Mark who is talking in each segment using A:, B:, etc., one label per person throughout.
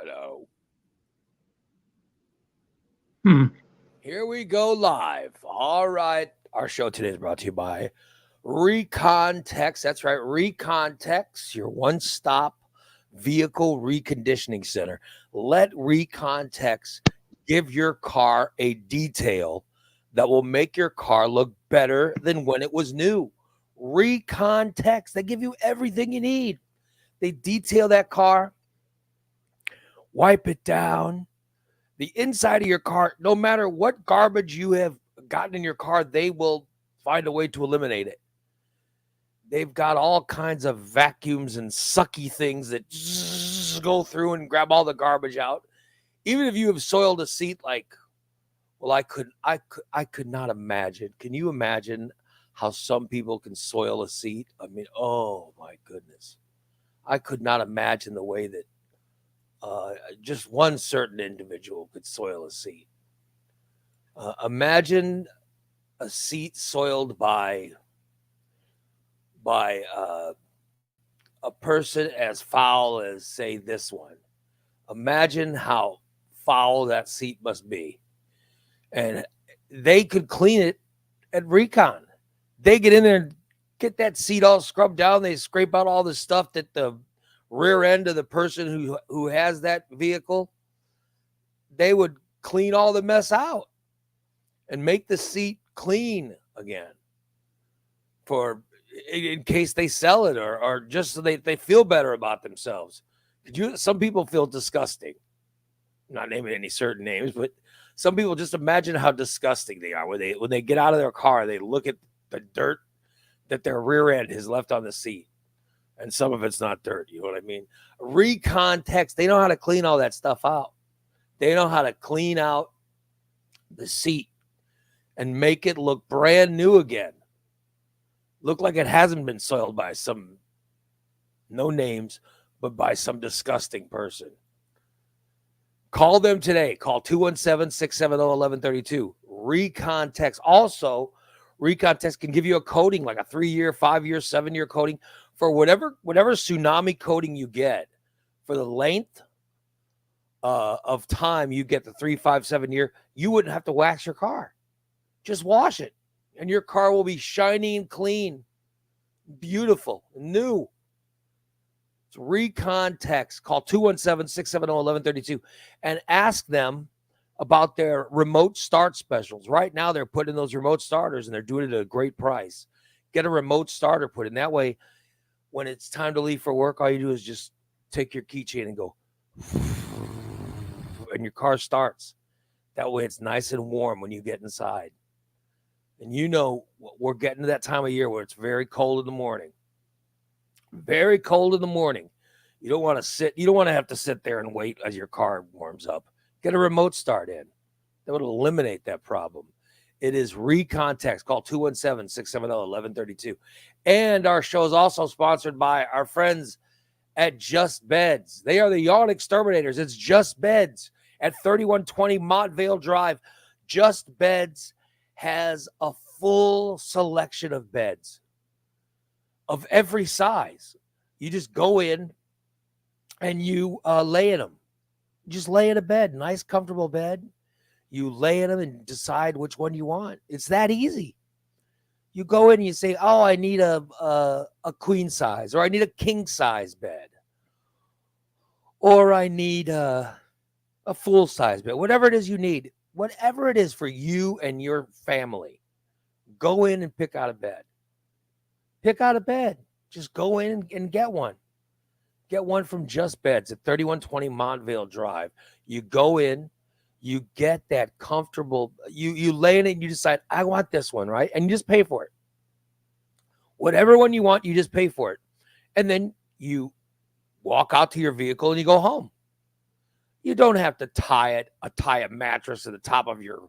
A: Hello.
B: Hmm.
A: Here we go live. All right. Our show today is brought to you by Recon Tex. That's right. Recon Tex, your one stop vehicle reconditioning center. Let Recon Tex give your car a detail that will make your car look better than when it was new. Recon Tex, they give you everything you need. They detail that car, wipe it down, the inside of your car, no matter what garbage you have gotten in your car, they will find a way to eliminate it. They've got all kinds of vacuums and sucky things that go through and grab all the garbage out. Even if you have soiled a seat, like, well, I could not imagine. Can you imagine how some people can soil a seat? I mean, oh my goodness, I could not imagine the way that just one certain individual could soil a seat. Imagine a seat soiled by a person as foul as, say, this one. Imagine how foul that seat must be, and they could clean it at Recon. They get in there and get that seat all scrubbed down. They scrape out all the stuff that the rear end of the person who has that vehicle. They would clean all the mess out and make the seat clean again for in case they sell it or just so they feel better about themselves. Some people feel disgusting. I'm not naming any certain names, but some people just imagine how disgusting they are when they get out of their car, they look at the dirt that their rear end has left on the seat. And some of it's not dirt, you know what I mean? Recon Text, they know how to clean all that stuff out. They know how to clean out the seat and make it look brand new again. Look like it hasn't been soiled by some, no names, but by some disgusting person. Call them today. Call 217-670-1132. Recon Text. Also, Recon Text can give you a coating, like a 3-year, 5-year, 7-year coating for whatever tsunami coating you get. For the length of time you get the 3, 5, 7 year, you wouldn't have to wax your car. Just wash it, and your car will be shiny and clean, beautiful, new. It's Recon Text. Call 217-670-1132 and ask them about their remote start specials. Right now, they're putting those remote starters, and they're doing it at a great price. Get a remote starter put in. That way, when it's time to leave for work, all you do is just take your keychain and go, and your car starts. That way, it's nice and warm when you get inside. And you know, we're getting to that time of year where it's very cold in the morning. Very cold in the morning. You don't want to sit. You don't want to have to sit there and wait as your car warms up. Get a remote start in. That would eliminate that problem. It is Recon Text. Call 217-670-1132. And our show is also sponsored by our friends at Just Beds. They are the yawn exterminators. It's Just Beds at 3120 Montvale Drive. Just Beds has a full selection of beds of every size. You just go in and you lay in them. Just lay in a bed, nice, comfortable bed. You lay in them and decide which one you want. It's that easy. You go in and you say, oh, I need a queen size, or I need a king size bed, or I need a full size bed, whatever it is you need, whatever it is for you and your family. Go in and pick out a bed. Pick out a bed. Just go in and get one. Get one from Just Beds at 3120 Montvale Drive. You go in, you get that comfortable, you lay in it and you decide, I want this one, right? And you just pay for it. Whatever one you want, you just pay for it. And then you walk out to your vehicle and you go home. You don't have to tie a mattress to the top of your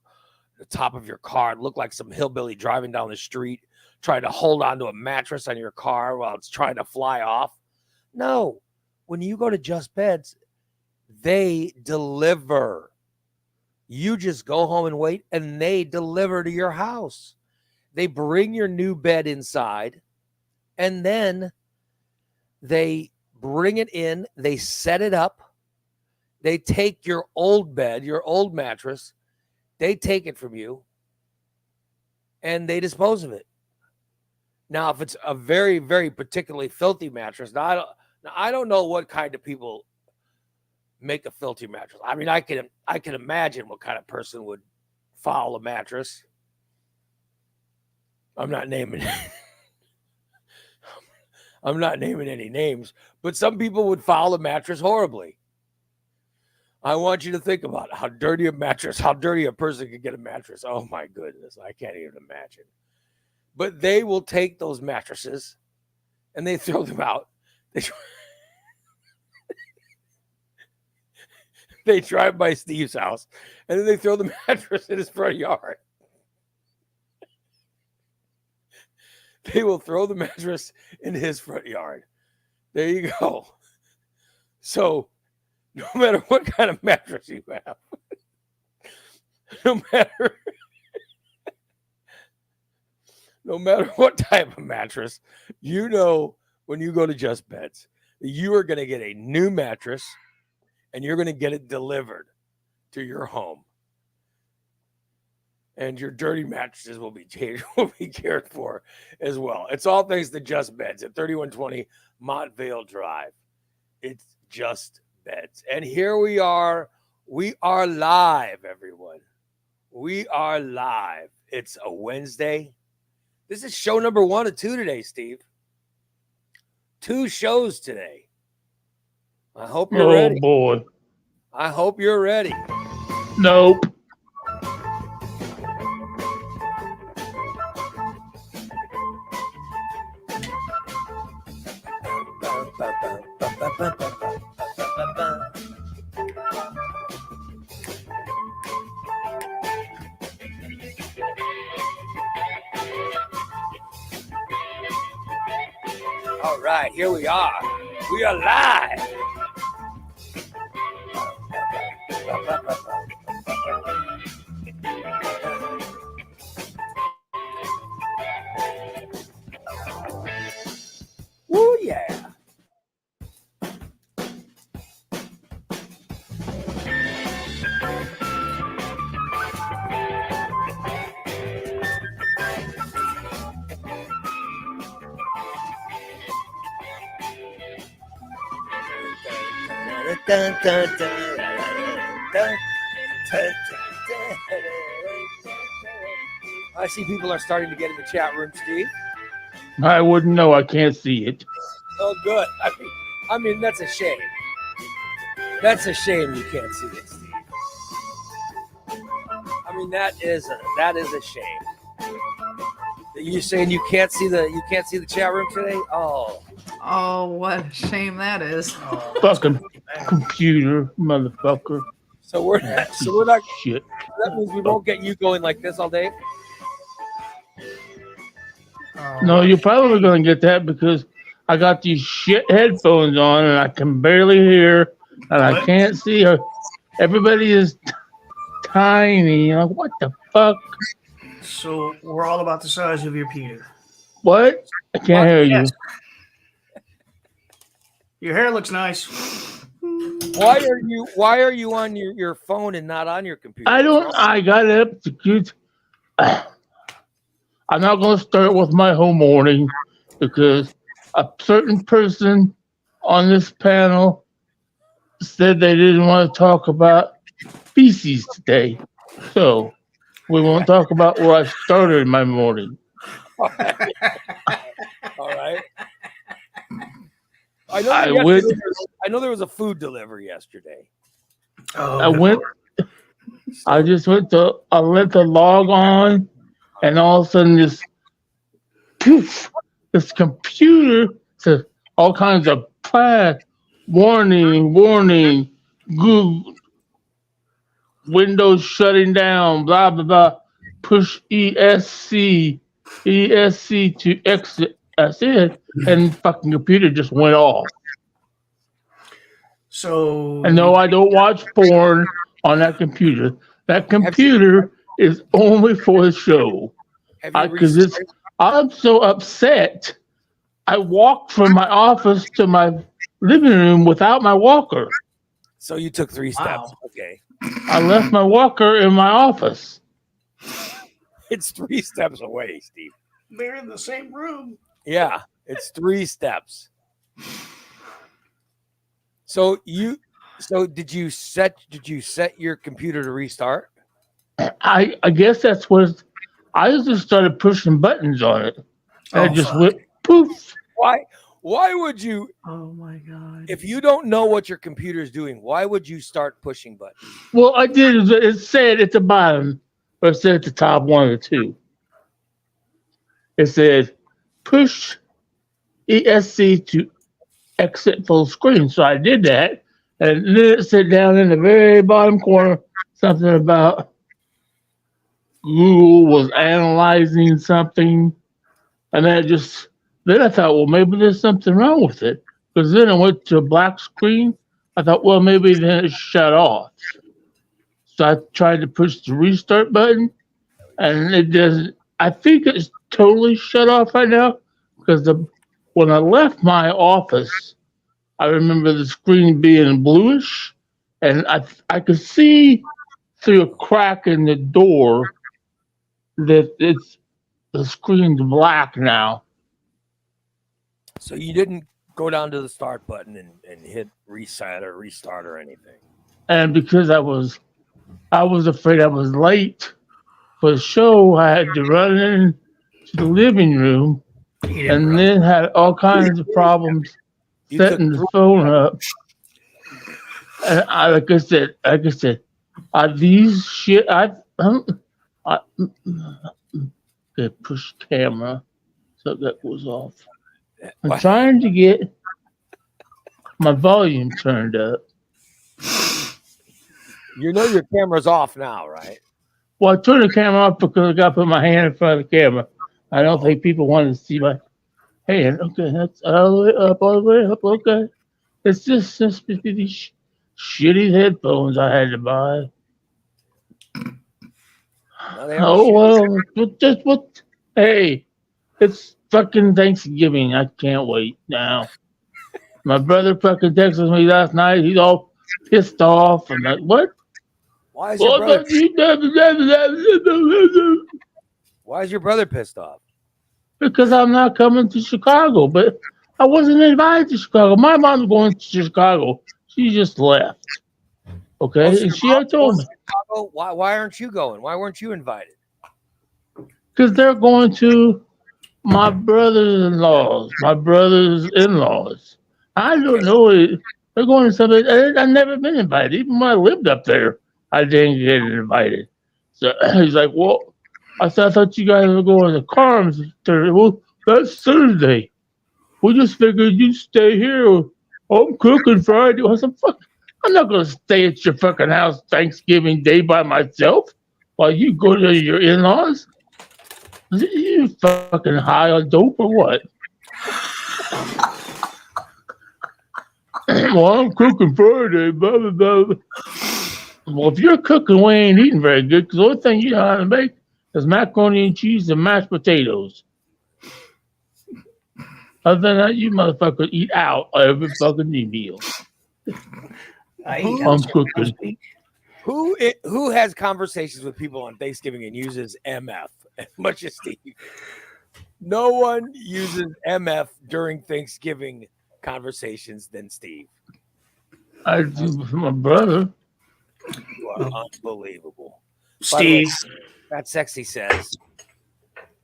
A: car and look like some hillbilly driving down the street trying to hold on to a mattress on your car while it's trying to fly off. No. When you go to Just Beds, they deliver. You just go home and wait, and they deliver to your house. They bring your new bed inside, and then they bring it in, they set it up, They take your old bed, your old mattress, they take it from you and they dispose of it. Now, if it's a very, very particularly filthy mattress, now I don't know what kind of people make a filthy mattress. I mean, I can imagine what kind of person would foul a mattress. I'm not naming any names, but some people would foul a mattress horribly. I want you to think about how dirty a person could get a mattress. Oh my goodness, I can't even imagine. But they will take those mattresses and they throw them out. They drive by Steve's house and then they throw the mattress in his front yard. They will throw the mattress in his front yard. There you go. So no matter what kind of mattress you have, no matter what type of mattress, you know when you go to Just Beds, you are going to get a new mattress and you're going to get it delivered to your home. And your dirty mattresses will be cared for as well. It's all thanks to Just Beds at 3120 Montvale Drive. It's Just Beds. And here we are. We are live, everyone. We are live. It's a Wednesday. This is show number 1 of 2 today, Steve. 2 shows today. I hope you're ready.
B: Oh, boy.
A: I hope you're ready.
B: Nope.
A: All right, here we are. We are live. Woo, yeah. Dun, dun, dun, dun, dun, dun, dun. I see people are starting to get in the chat room, Steve.
B: I wouldn't know. I can't see it.
A: Oh, good. I mean, that's a shame. That's a shame you can't see it, Steve. I mean, that is a shame. You saying you can't see the chat room today?
C: Oh, what a shame that is.
B: Fucking computer, motherfucker.
A: So we're not.
B: Shit.
A: That means we won't get you going like this all day.
B: No, you're probably going to get that because I got these shit headphones on and I can barely hear and I can't see her. Everybody is tiny. Like, what the fuck?
D: So we're all about the size of your Peter.
B: What? I can't hear you.
D: Your hair looks nice.
A: Why are you on your phone and not on your computer?
B: I got to execute. I'm not going to start with my whole morning because a certain person on this panel said they didn't want to talk about feces today. So we won't talk about where I started my morning.
A: All right. I know there was a food delivery yesterday.
B: I let the log on, and all of a sudden this computer says all kinds of warning, Google, Windows shutting down, blah blah blah. Push ESC to exit. That's it, and fucking computer just went off.
D: So,
B: and no, I don't watch porn on that computer. That computer is only for the show. Because I'm so upset. I walked from my office to my living room without my walker.
A: So you took 3 steps.
D: Wow.
A: Okay.
B: I left my walker in my office.
A: It's 3 steps away, Steve.
D: They're in the same room.
A: Yeah, it's 3 steps. So did you set your computer to restart?
B: I guess that's what I just started pushing buttons on it. And it just went poof.
A: Why would you,
C: Oh my God.
A: if you don't know what your computer is doing, why would you start pushing buttons?
B: Well, I did. It said at the bottom, or it said at the top, one of the two. It said push ESC to exit full screen. So I did that. And then it said down in the very bottom corner something about Google was analyzing something. And then I thought, well, maybe there's something wrong with it. Because then I went to a black screen. I thought, well, maybe then it shut off. So I tried to push the restart button, and it doesn't. I think it's totally shut off right now because when I left my office, I remember the screen being bluish, and I could see through a crack in the door that the screen's black now.
A: So you didn't go down to the start button and hit reset or restart or anything.
B: And because I was afraid I was late for the show, I had to run into the living room and then had all kinds of problems setting the phone up. And like I said, these shit. Okay, push camera, so that goes off. I'm trying to get my volume turned up.
A: You know your camera's off now, right?
B: Well, I turned the camera off because I got to put my hand in front of the camera. I don't think people want to see my hand. Okay, that's all the way up. Okay. It's just these shitty headphones I had to buy. Well, hey, it's fucking Thanksgiving. I can't wait now. My brother fucking texted me last night. He's all pissed off. I'm like, what?
A: Why is your brother pissed off?
B: Because I'm not coming to Chicago. But I wasn't invited to Chicago. My mom's going to Chicago. She just left. Okay, and she had told me.
A: Chicago? Why aren't you going? Why weren't you invited?
B: Because they're going to my brother-in-laws. I don't know it. They're going to something. I've never been invited. Even when I lived up there, I didn't get invited. So he's like, well, I thought you guys were going to Carms Thursday. Well, that's Thursday. We just figured you'd stay here. I'm cooking Friday. I said, fuck, I'm not going to stay at your fucking house Thanksgiving Day by myself while you go to your in-laws. You fucking high on dope or what? Well, I'm cooking Friday, blah, blah, blah. Well, if you're cooking, we ain't eating very good because the only thing you know how to make is macaroni and cheese and mashed potatoes. Other than that, you motherfuckers eat out every fucking meal. I'm cooking.
A: Who has conversations with people on Thanksgiving and uses MF as much as Steve? No one uses MF during Thanksgiving conversations than Steve.
B: I do with my brother.
A: You are unbelievable.
D: Steve.
A: Way, that sexy says,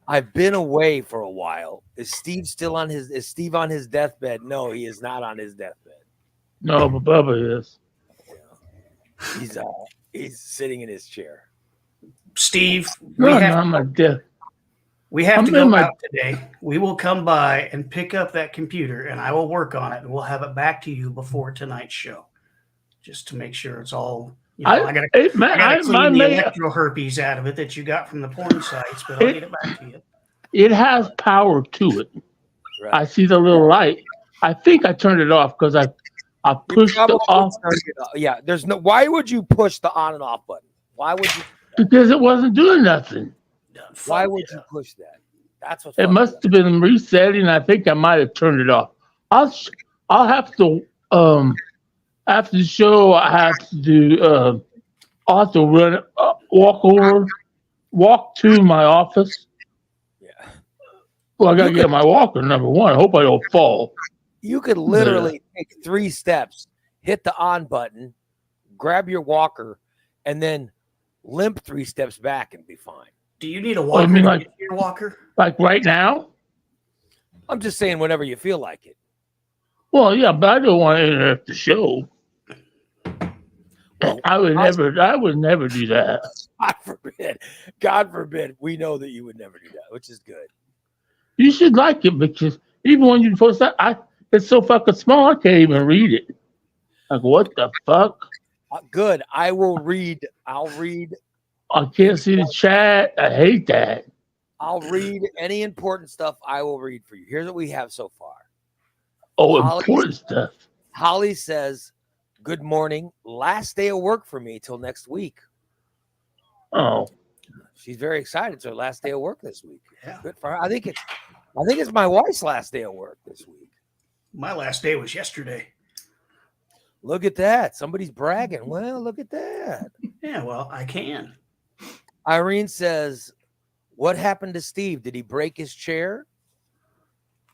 A: I've been away for a while. Is Steve on his deathbed? No, he is not on his deathbed.
B: No, but Bubba is.
A: Yeah. He's sitting in his chair.
D: Steve,
B: we have
D: to go out today. We will come by and pick up that computer, and I will work on it, and we'll have it back to you before tonight's show, just to make sure it's all. I got to clean the electro herpes out of it that you got from the porn sites, but I'll get it back to you. It
B: has power to it.
A: Right.
B: I see the little light. I think I turned it off because I pushed the off.
A: Yeah, there's no. Why would you push the on and off button? Why would you?
B: Because it wasn't doing nothing.
A: Why would you push that? That's what.
B: It must have been resetting. I think I might have turned it off. I'll have to after the show, I have to do. I have to run, walk to my office.
A: Yeah.
B: Well, I gotta get my walker. Number one, I hope I don't fall.
A: You could literally take 3 steps, hit the on button, grab your walker, and then limp 3 steps back and be fine.
D: Do you need a walker? Your walker?
B: Like right now?
A: I'm just saying whenever you feel like it.
B: Well, yeah, but I don't want to interrupt the show. Well, I would never do that.
A: God forbid. God forbid. We know that you would never do that, which is good.
B: You should like it because even when you post that, it's so fucking small I can't even read it. Like, what the fuck?
A: Good. I will read. I'll read.
B: I can't see the chat. I hate that.
A: I'll read any important stuff. I will read for you. Here's what we have so far.
B: Oh, important stuff.
A: Holly says, "Good morning. Last day of work for me till next week."
B: Oh,
A: she's very excited. It's her last day of work this week.
D: Yeah.
A: Good for her. I think it's my wife's last day of work this week.
D: My last day was yesterday.
A: Look at that. Somebody's bragging. Well, look at that.
D: Yeah, well, I can.
A: Irene says, "What happened to Steve? Did he break his chair?"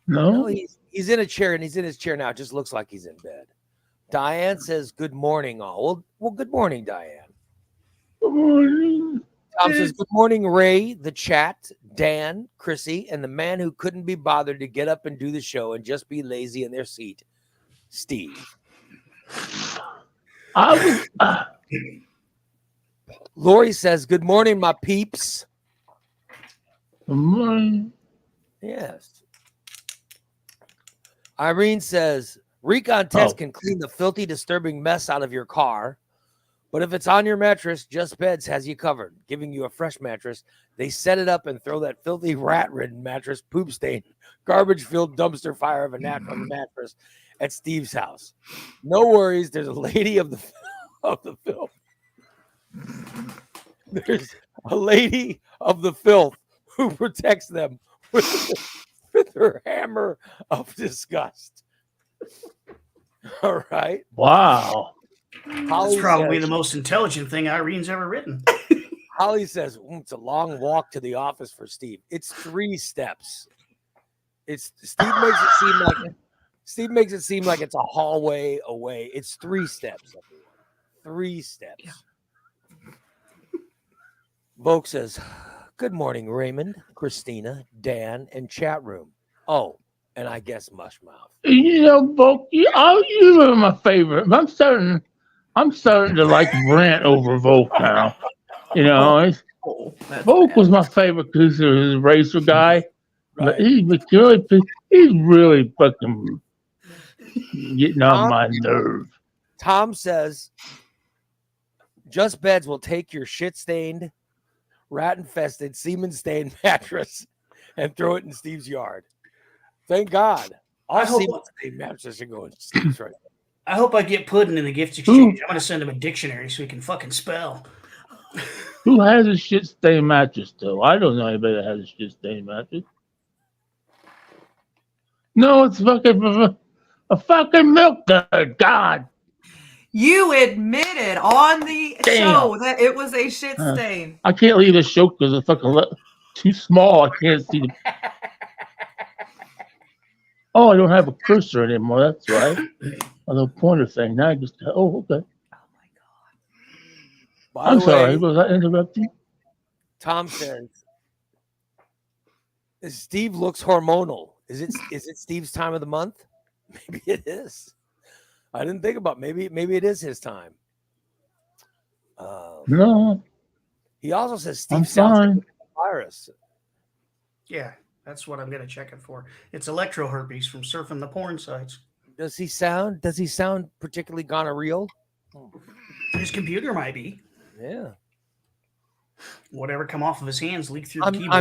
B: No,
A: he's in a chair, and he's in his chair now. It just looks like he's in bed. Diane says, "Good morning, all." Well, good morning, Diane.
B: Good morning.
A: Tom says, "Good morning, Ray, the chat, Dan, Chrissy, and the man who couldn't be bothered to get up and do the show and just be lazy in their seat, Steve." Lori says, "Good morning, my peeps."
B: Good morning.
A: Yes. Irene says, "Recon test can clean the filthy, disturbing mess out of your car. But if it's on your mattress, Just Beds has you covered, giving you a fresh mattress. They set it up and throw that filthy, rat-ridden mattress, poop stain, garbage-filled dumpster fire of a gnat on the mattress at Steve's house. No worries, there's a lady of the filth. There's a lady of the filth who protects them with her hammer of disgust." All right.
B: Wow.
D: That's probably the most intelligent thing Irene's ever written.
A: Holly says, "It's a long walk to the office for Steve. It's 3 steps. Steve makes it seem like it's a hallway away. It's 3 steps. 3 steps." Yeah. Vogue says, "Good morning, Raymond, Christina, Dan, and chat room. Oh, and I guess Mushmouth."
B: You know, Volk, you are my favorite. I'm starting to like Brent over Volk now. You know, Volk was my favorite because he was a racer guy, but he's really fucking getting on my nerve.
A: Tom says, "Just Beds will take your shit-stained, rat-infested, semen-stained mattress and throw it in Steve's yard." Thank God. All semen-stained mattresses should go in Steve's right now.
D: I hope I get Puddin' in the gift exchange. I'm going to send him a dictionary so he can fucking spell.
B: Who has a shit-stained mattress, though? I don't know anybody that has a shit-stained mattress. No, it's a fucking milk dud. God.
C: You admitted on the show that it was a shit stain.
B: I can't leave the show because it's fucking too small. I can't see the. Oh, I don't have a cursor anymore. That's right. A little pointer thing. Now I just. Oh, okay.
C: Oh my God.
B: I'm sorry. Was I interrupting?
A: Tom says, "Steve looks hormonal. Is it Steve's time of the month? Maybe it is. I didn't think about maybe it is his time."
B: No.
A: He also says Steve sounds like a virus.
D: Yeah, that's what I'm going to check it for. It's electroherpes from surfing the porn sites.
A: Does he sound particularly gonorrheal?
D: His computer might be.
A: Yeah.
D: Whatever come off of his hands leaked through the keyboard.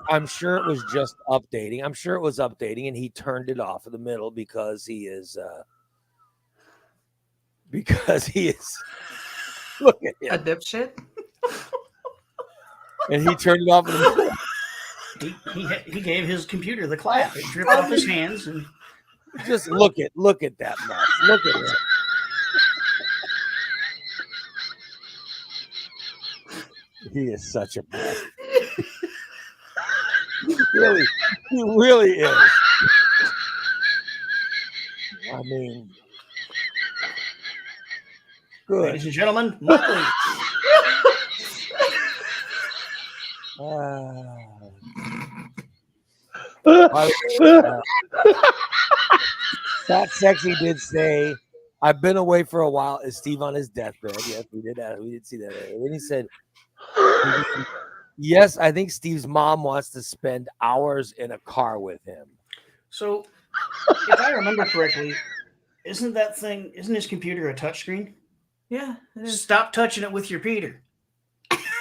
A: I'm sure it was just updating. I'm sure it was updating, and he turned it off in the middle because he is. Look at him.
C: A dipshit.
A: And he turned it off in the middle.
D: He gave his computer the clap. It dripped off his hands, and
A: just look at that mess. Look at it. He is such a brat. He really is. I mean, good.
D: Ladies and gentlemen, Muttley.
A: That Sexy did say, I've been away for a while. Is Steve on his deathbed? Yes, we did that. We did see that earlier. Then he said, yes, I think Steve's mom wants to spend hours in a car with him.
D: So, if I remember correctly, isn't his computer a touchscreen?
C: Yeah, it is.
D: Stop touching it with your Peter.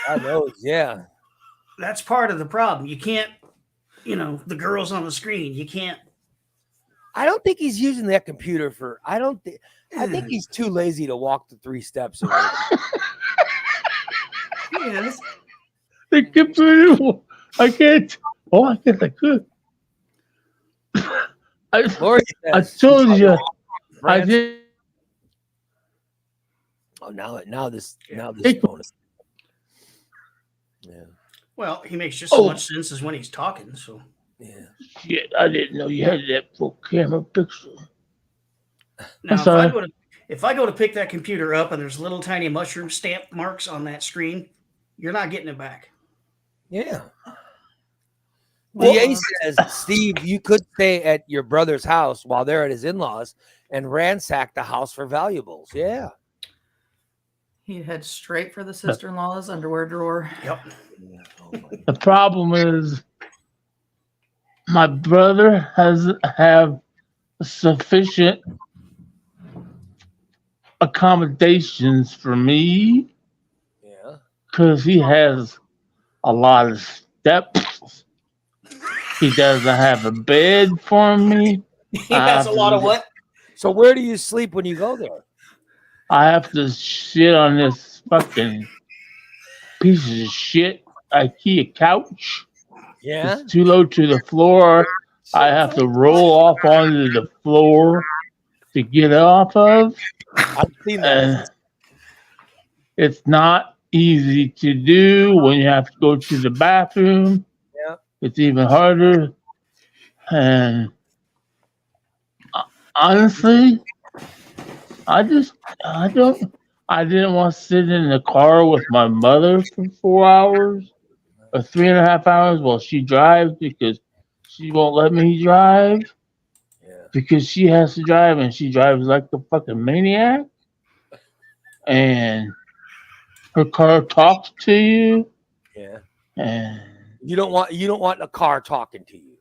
A: I know, yeah.
D: That's part of the problem. You can't, the girls on the screen, you can't.
A: I don't think he's using that computer for, I think he's too lazy to walk the 3 steps away.
C: He is.
B: The computer, I can't. Oh, I guess I could. I told you. I did.
A: Oh, now this bonus. Yeah.
D: Well, he makes just as much sense as when he's talking. So.
A: Yeah.
B: Shit, I didn't know you had that full camera picture.
D: Now, if I go to pick that computer up and there's little tiny mushroom stamp marks on that screen, you're not getting it back.
A: Yeah.
C: Well,
A: DA says, Steve, you could stay at your brother's house while they're at his in-laws and ransack the house for valuables. Yeah.
C: He'd head straight for the sister-in-law's underwear drawer.
D: Yep.
B: The problem is my brother has have sufficient accommodations for me.
A: Yeah.
B: Because he has a lot of steps. He doesn't have a bed for me.
D: He has a lot of what?
A: So where do you sleep when you go there?
B: I have to sit on this fucking piece of shit IKEA couch.
A: Yeah.
B: It's too low to the floor. I have to roll off onto the floor to get off of.
A: I've seen that.
B: It's not easy to do when you have to go to the bathroom.
A: Yeah.
B: It's even harder. And honestly, I didn't want to sit in the car with my mother for 4 hours or 3.5 hours while she drives because she won't let me drive.
A: Yeah.
B: Because she has to drive and she drives like a fucking maniac. And her car talks to you.
A: Yeah.
B: And
A: You don't want a car talking to you.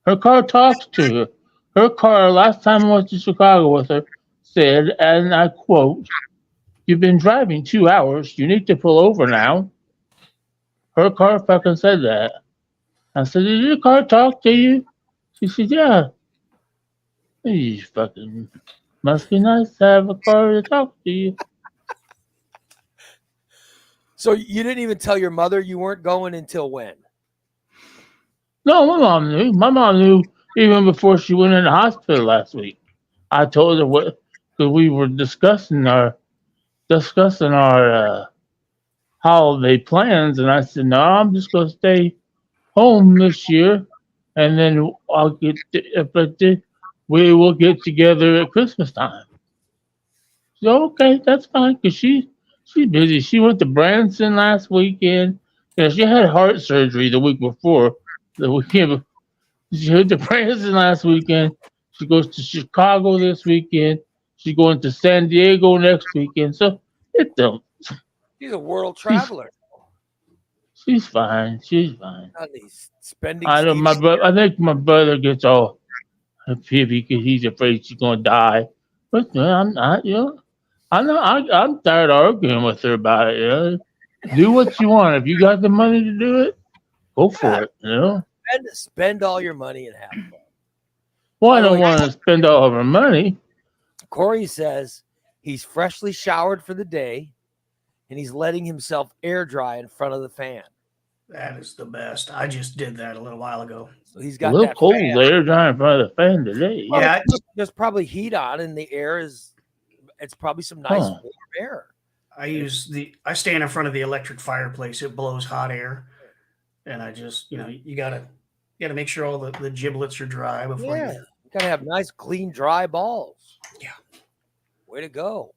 B: her car talks to her. Her car, last time I went to Chicago with her, said, and I quote, "You've been driving 2 hours. You need to pull over now." Her car fucking said that. I said, "Did your car talk to you?" She said, "Yeah." You fucking must be nice to have a car to talk to you.
A: So you didn't even tell your mother you weren't going until when?
B: No, my mom knew. My mom knew even before she went in the hospital last week. I told her what, because we were discussing our holiday plans, and I said, "No, I'm just gonna stay home this year, and then we will get together at Christmas time." So okay, that's fine, because she's busy. She went to Branson last weekend. She had heart surgery the week before. The weekend she went to Branson last weekend. She goes to Chicago this weekend. She's going to San Diego next weekend. So it don't.
A: She's a world traveler.
B: She's fine. She's fine.
A: He's spending.
B: I don't. I think my brother gets all happy because he's afraid she's gonna die. But I'm not. I'm tired of arguing with her about it. Do what you want. If you got the money to do it, go for it.
A: Spend all your money and have fun.
B: Well, I don't want to spend all of her money.
A: Corey says he's freshly showered for the day, and he's letting himself air dry in front of the fan.
D: That is the best. I just did that a little while ago.
A: So he's got
B: a little
A: that
B: cold
A: fan.
B: there, drying in front of the fan today.
A: Well,
D: Yeah,
A: there's probably heat on, and the air is. It's probably some nice warm air.
D: I stand in front of the electric fireplace. It blows hot air, and I just, you gotta make sure all the giblets are dry before
A: Yeah,
D: you.
A: you gotta have nice, clean, dry balls.
D: Yeah.
A: Way to go.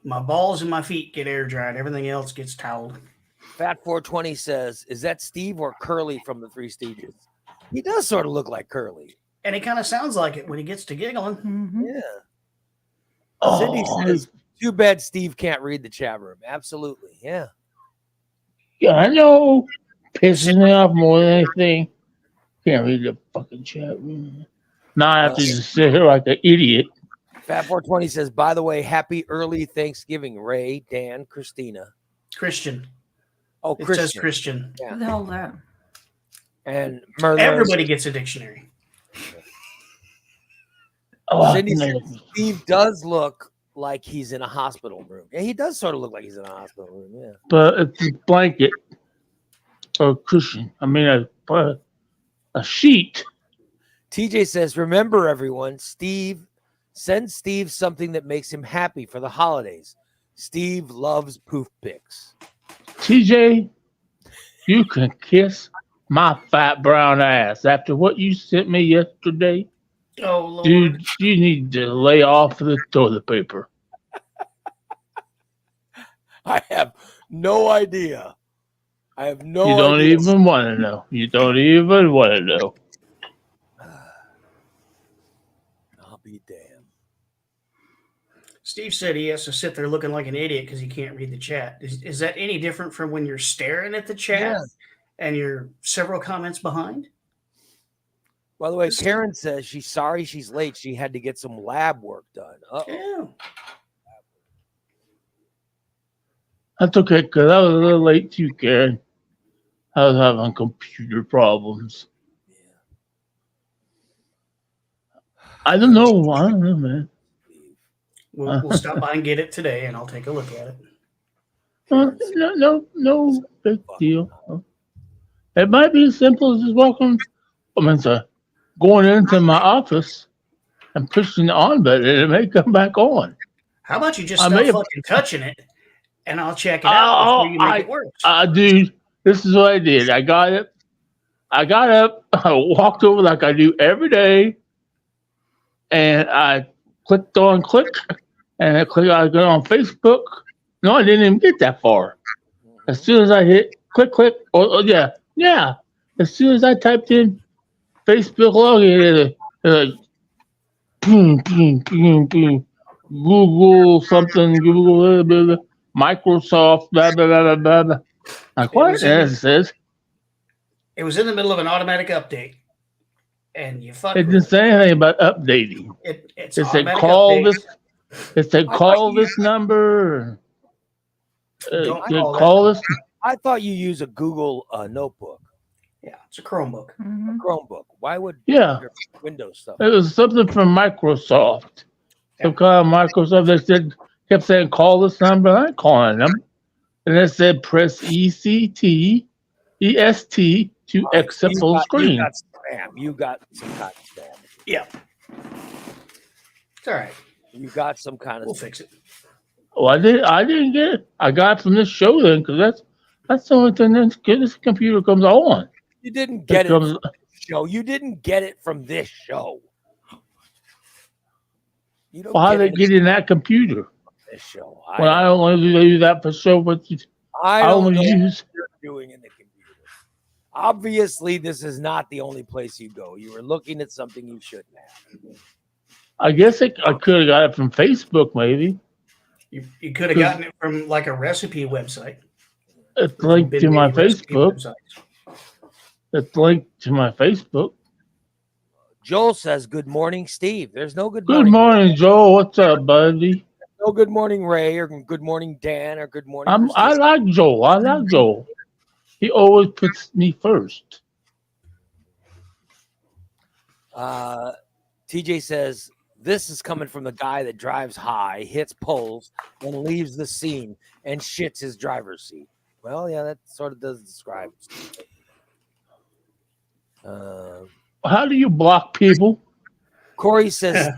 D: My balls and my feet get air dried. Everything else gets toweled.
A: Fat 420 says, "Is that Steve or Curly from the Three Stooges?" He does sort of look like Curly.
D: And he kind of sounds like it when he gets to giggling.
C: Mm-hmm.
A: Yeah. Cindy says, "Too bad Steve can't read the chat room." Absolutely. Yeah.
B: Yeah, I know. Pissing me off more than anything. Can't read the fucking chat room. Now I have to just sit here like an idiot.
A: Fat 420 says, "By the way, happy early Thanksgiving, Ray, Dan, Christina."
D: Christian.
A: Oh,
D: It
A: Christian.
D: says Christian.
A: Yeah.
C: Who the hell is that?
A: And Merlin.
D: Everybody gets a dictionary.
B: Oh,
A: Cindy
B: man.
A: says, "Steve does look like he's in a hospital room." Yeah, he does sort of look like he's in a hospital room. Yeah.
B: But it's a blanket or a cushion. I mean, a sheet.
A: TJ says, "Remember, everyone, send Steve something that makes him happy for the holidays. Steve loves poof picks."
B: TJ, you can kiss my fat brown ass after what you sent me yesterday.
D: Oh, Lord.
B: Dude, you need to lay off the toilet paper.
A: I have no idea. I have no
B: You don't
A: idea.
B: even want to know. You don't even want to know.
A: I'll be damned.
D: Steve said he has to sit there looking like an idiot because he can't read the chat. Is that any different from when you're staring at the chat and you're several comments behind?
A: By the way, Karen says she's sorry she's late. She had to get some lab work done.
D: Yeah.
B: That's okay, because I was a little late too, Karen. I was having computer problems. I don't know, man.
D: We'll stop by and get it today, and I'll take a look at it.
B: No big deal. It might be as simple as just going into my office and pushing the on button, and it may come back on.
D: How about you just stop fucking touching it, and I'll check it out before you make it work.
B: Dude, this is what I did. I got up, I walked over like I do every day, and I clicked on click, and I got on Facebook. No, I didn't even get that far. As soon as I hit click, yeah. As soon as I typed in Facebook login, boom, Google something, Google, blah, blah, Microsoft, blah, blah, blah, blah, blah. Like, what? And it says,
D: it was in the middle of an automatic update. And you fucked
B: it didn't say anything about updating.
D: It
B: said call this. It said call this number. Call this.
A: I thought you use a Google notebook.
D: Yeah, it's a Chromebook.
C: Mm-hmm.
A: A Chromebook. Why would Windows stuff?
B: It was something from Microsoft. Some kind of Microsoft. They kept saying call this number. I ain't calling them. And it said press EST to accept full screen.
A: You got some kind of spam.
D: Yeah. It's all right.
A: You got some kind of
D: We'll fix it.
B: Oh, I didn't get it. I got it from this show then, because that's the only thing this computer comes on.
A: You didn't get it from this show. You didn't get it from this show. You don't
B: how did they get in that computer?
A: This show.
B: I only do that for show, but
A: I don't know
B: use
A: what you're doing in the computer. Obviously, this is not the only place you go. You were looking at something you shouldn't have.
B: I guess I could have got it from Facebook, maybe.
D: You could have gotten it from like a recipe website.
B: It's linked to my Facebook. It's linked to my Facebook.
A: Joel says, "Good morning, Steve." There's no good morning.
B: Good morning, Joel. What's up, buddy?
A: No good morning, Ray, or good morning, Dan, or good morning.
B: I like Joel. He always puts me first.
A: TJ says, "This is coming from the guy that drives high, hits poles, and leaves the scene and shits his driver's seat." Well, yeah, that sort of does describe it.
B: How do you block people?
A: Corey says,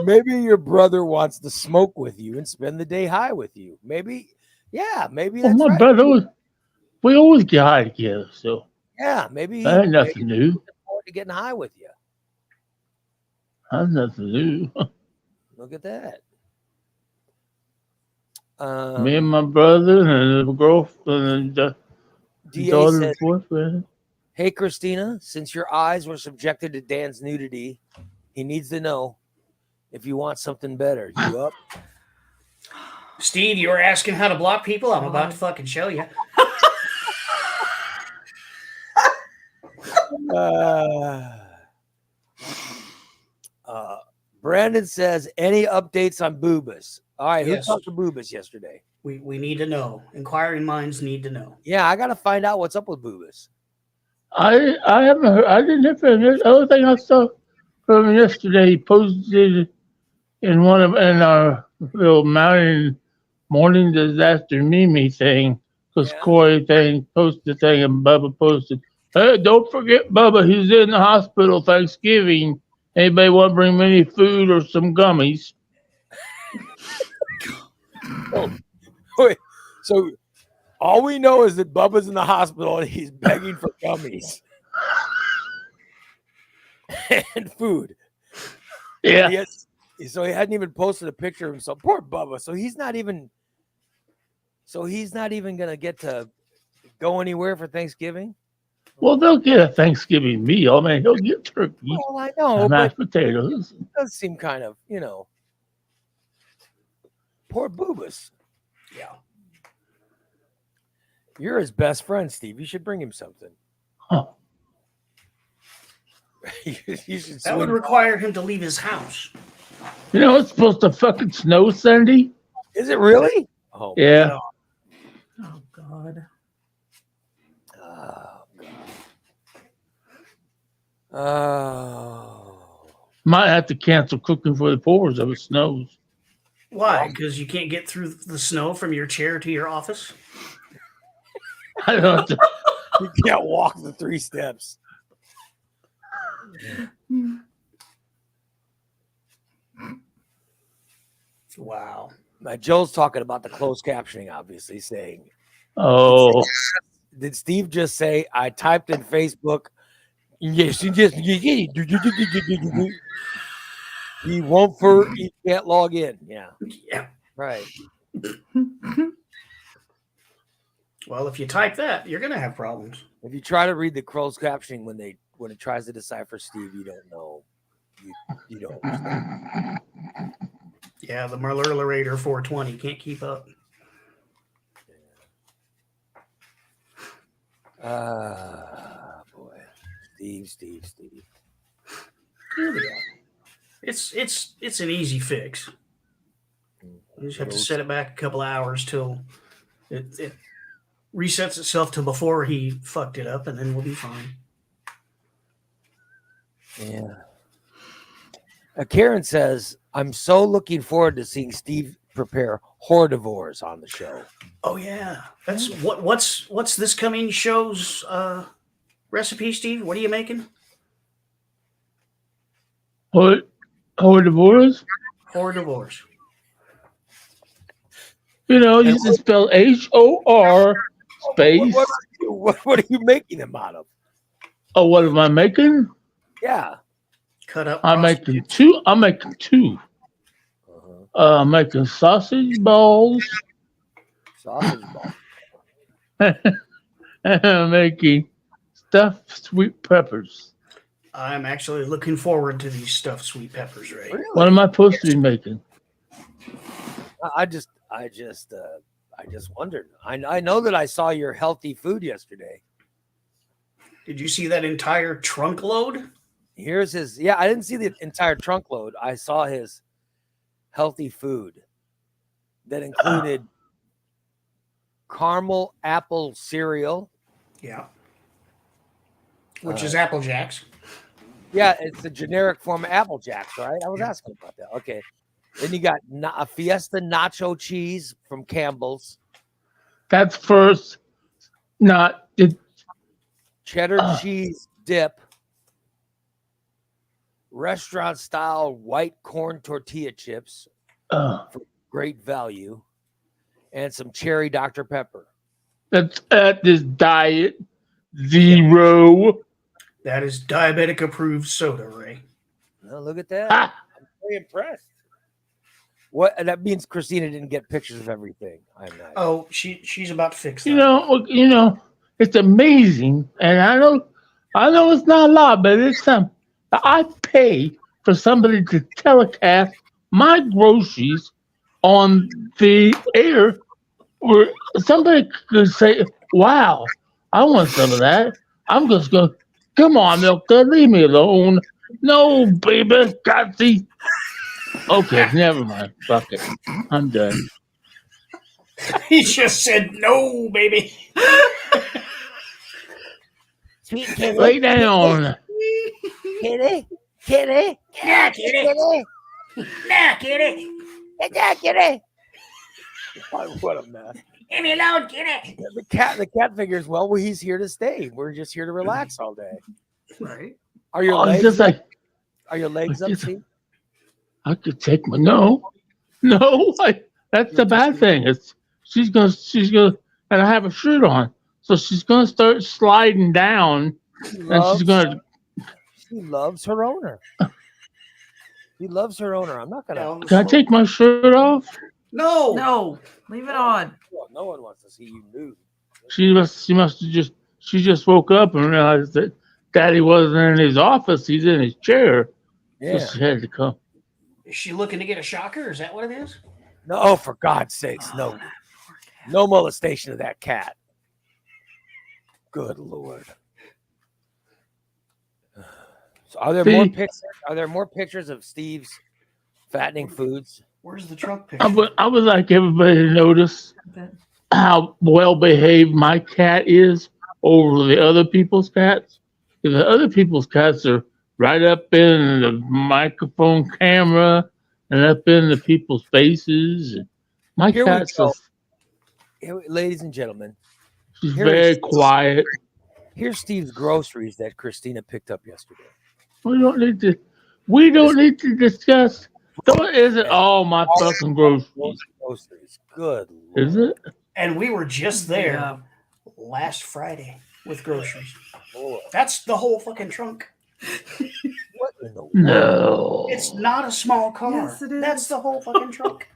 A: Maybe your brother wants to smoke with you and spend the day high with you. Maybe, yeah, maybe
B: Well,
A: that's
B: my
A: right.
B: brother, we always get high together, so
A: Yeah, maybe
B: that ain't
A: he's
B: nothing new.
A: looking forward to getting high with you.
B: That's nothing new.
A: Look at that.
B: Me and my brother and the girlfriend and the
A: DA
B: daughter's
A: says,
B: boyfriend.
A: "Hey Christina, since your eyes were subjected to Dan's nudity, he needs to know if you want something better. You up?"
D: Steve, you were asking how to block people. I'm about to fucking show you.
A: Brandon says, "Any updates on Boobas?" All right,
D: Yes.
A: who talked to Boobas yesterday?
D: We need to know. Inquiring minds need to know.
A: Yeah, I got to find out what's up with Boobas.
B: I haven't heard. I didn't hear from him. The only thing I saw from him yesterday, he posted in our little mountain morning disaster Mimi thing because
A: Yeah.
B: Corey thing posted the thing and Bubba posted. Hey, don't forget Bubba. He's in the hospital Thanksgiving. Anybody want to bring me any food or some gummies?
A: Wait, so all we know is that Bubba's in the hospital and he's begging for gummies and food.
B: Yeah.
A: And so he hadn't even posted a picture of himself. Poor Bubba. So he's not even gonna get to go anywhere for Thanksgiving.
B: Well, they'll get a Thanksgiving meal. I mean, he'll get turkey
A: Well, I know,
B: and
A: but
B: mashed potatoes.
A: it does seem kind of, poor Boobas.
D: Yeah.
A: You're his best friend, Steve. You should bring him something.
B: Huh.
A: you should
D: That would require him to leave his house.
B: You know, it's supposed to fucking snow Sunday.
A: Is it really? Oh,
B: Yeah.
C: Oh God.
A: Oh, God. Oh.
B: Might have to cancel cooking for the poors if it snows.
D: Why? Because you can't get through the snow from your chair to your office?
B: I don't have to.
A: You can't walk the 3 steps.
D: Wow.
A: Now, Joe's talking about the closed captioning, obviously, saying,
B: Oh,
A: did Steve just say, I typed in Facebook, yes, he just, he can't log in. Yeah,
D: Yeah.
A: right.
D: Well, if you type that, you're going to have problems.
A: If you try to read the closed captioning when it tries to decipher Steve, you don't know. You don't understand.
D: Yeah, the Merlurator 420 can't keep up.
A: Boy. Steve.
D: Here we go. It's an easy fix. You just have to set it back a couple of hours till it resets itself to before he fucked it up, and then we'll be fine.
A: Yeah. Karen says, I'm so looking forward to seeing Steve prepare hordivores on the show.
D: Oh yeah, that's what's this coming show's recipe, Steve? What are you making?
B: hordivores.
D: Hordivores.
B: You know, you just spell HOR space.
A: What are you making them out of?
B: Oh, what am I making?
A: Yeah.
D: Cut up.
B: I'm making two. I'm making sausage balls.
A: Sausage balls.
B: And I'm making stuffed sweet peppers.
D: I'm actually looking forward to these stuffed sweet peppers, Ray.
A: Really?
B: What am I supposed to be making?
A: I just wondered. I know that I saw your healthy food yesterday.
D: Did you see that entire trunk load?
A: Here's his. Yeah, I didn't see the entire trunk load. I saw his healthy food that included caramel apple cereal.
D: Yeah. Which is Apple Jacks.
A: Yeah, it's the generic form of Apple Jacks, right? I was asking about that. Okay. Then you got a Fiesta nacho cheese from Campbell's.
B: That's first, not it.
A: Cheddar cheese dip. restaurant style white corn tortilla chips for great value, and some cherry Dr. Pepper.
B: That's at this diet zero.
D: That is diabetic approved soda, Ray.
A: No, look at that.
B: Ha!
A: I'm very impressed. What that means Christina didn't get pictures of everything. I'm not.
D: Oh, she's about to fix that.
B: You know, it's amazing, and I know it's not a lot, but it's something. I pay for somebody to telecast my groceries on the air, where somebody could say, "Wow, I want some of that." I'm just going, "Come on, Milk Dud, leave me alone." No, baby, got the. Okay, never mind. Fuck it. I'm done.
D: He just said no, baby.
A: Sweet kitty.
B: Lay down.
A: Kitty. Kitty.
D: Nah, kitty. Nah, kitty.
A: Nah, kitty. What a mess.
D: Leave me alone, kitty.
A: The cat figures, well, he's here to stay. We're just here to relax all day.
C: Right.
A: Are your
B: It's
A: legs
B: just like
A: are your legs up,
B: just-
A: Steve?
B: I could take my that's the bad thing. She's gonna and I have a shirt on, so she's gonna start sliding down, and she's gonna.
A: She loves her owner. She loves her owner. I'm not gonna.
B: Can I take my shirt off?
D: No.
C: No, leave it on.
A: No one wants to see you nude.
B: She must have just woke up and realized that Daddy wasn't in his office. He's in his chair.
A: Yeah.
B: So she had to come.
D: Is she looking to get a shocker? Is that what it is?
A: No, oh, for God's sakes, no. No molestation of that cat. Good Lord. So are there more pictures? Are there more pictures of Steve's fattening foods?
D: Where's the truck picture?
B: I would like everybody to notice how well behaved my cat is over the other people's cats. If the other people's cats are right up in the microphone camera and up in the people's faces. My
A: Here we
B: cat's
A: go.
B: just,
A: Ladies and gentlemen,
B: she's
A: Here
B: very
A: is-
B: quiet.
A: here's Steve's groceries that Christina picked up yesterday.
B: We don't need to discuss. Don't is it all my fucking groceries?
A: Groceries. Good Lord.
B: Is it?
D: And we were just there
C: Yeah.
D: last Friday with groceries.
A: Lord.
D: That's the whole fucking trunk.
A: What in the world?
B: No.
D: It's not a small car.
C: Yes, it is.
D: That's the whole fucking trunk.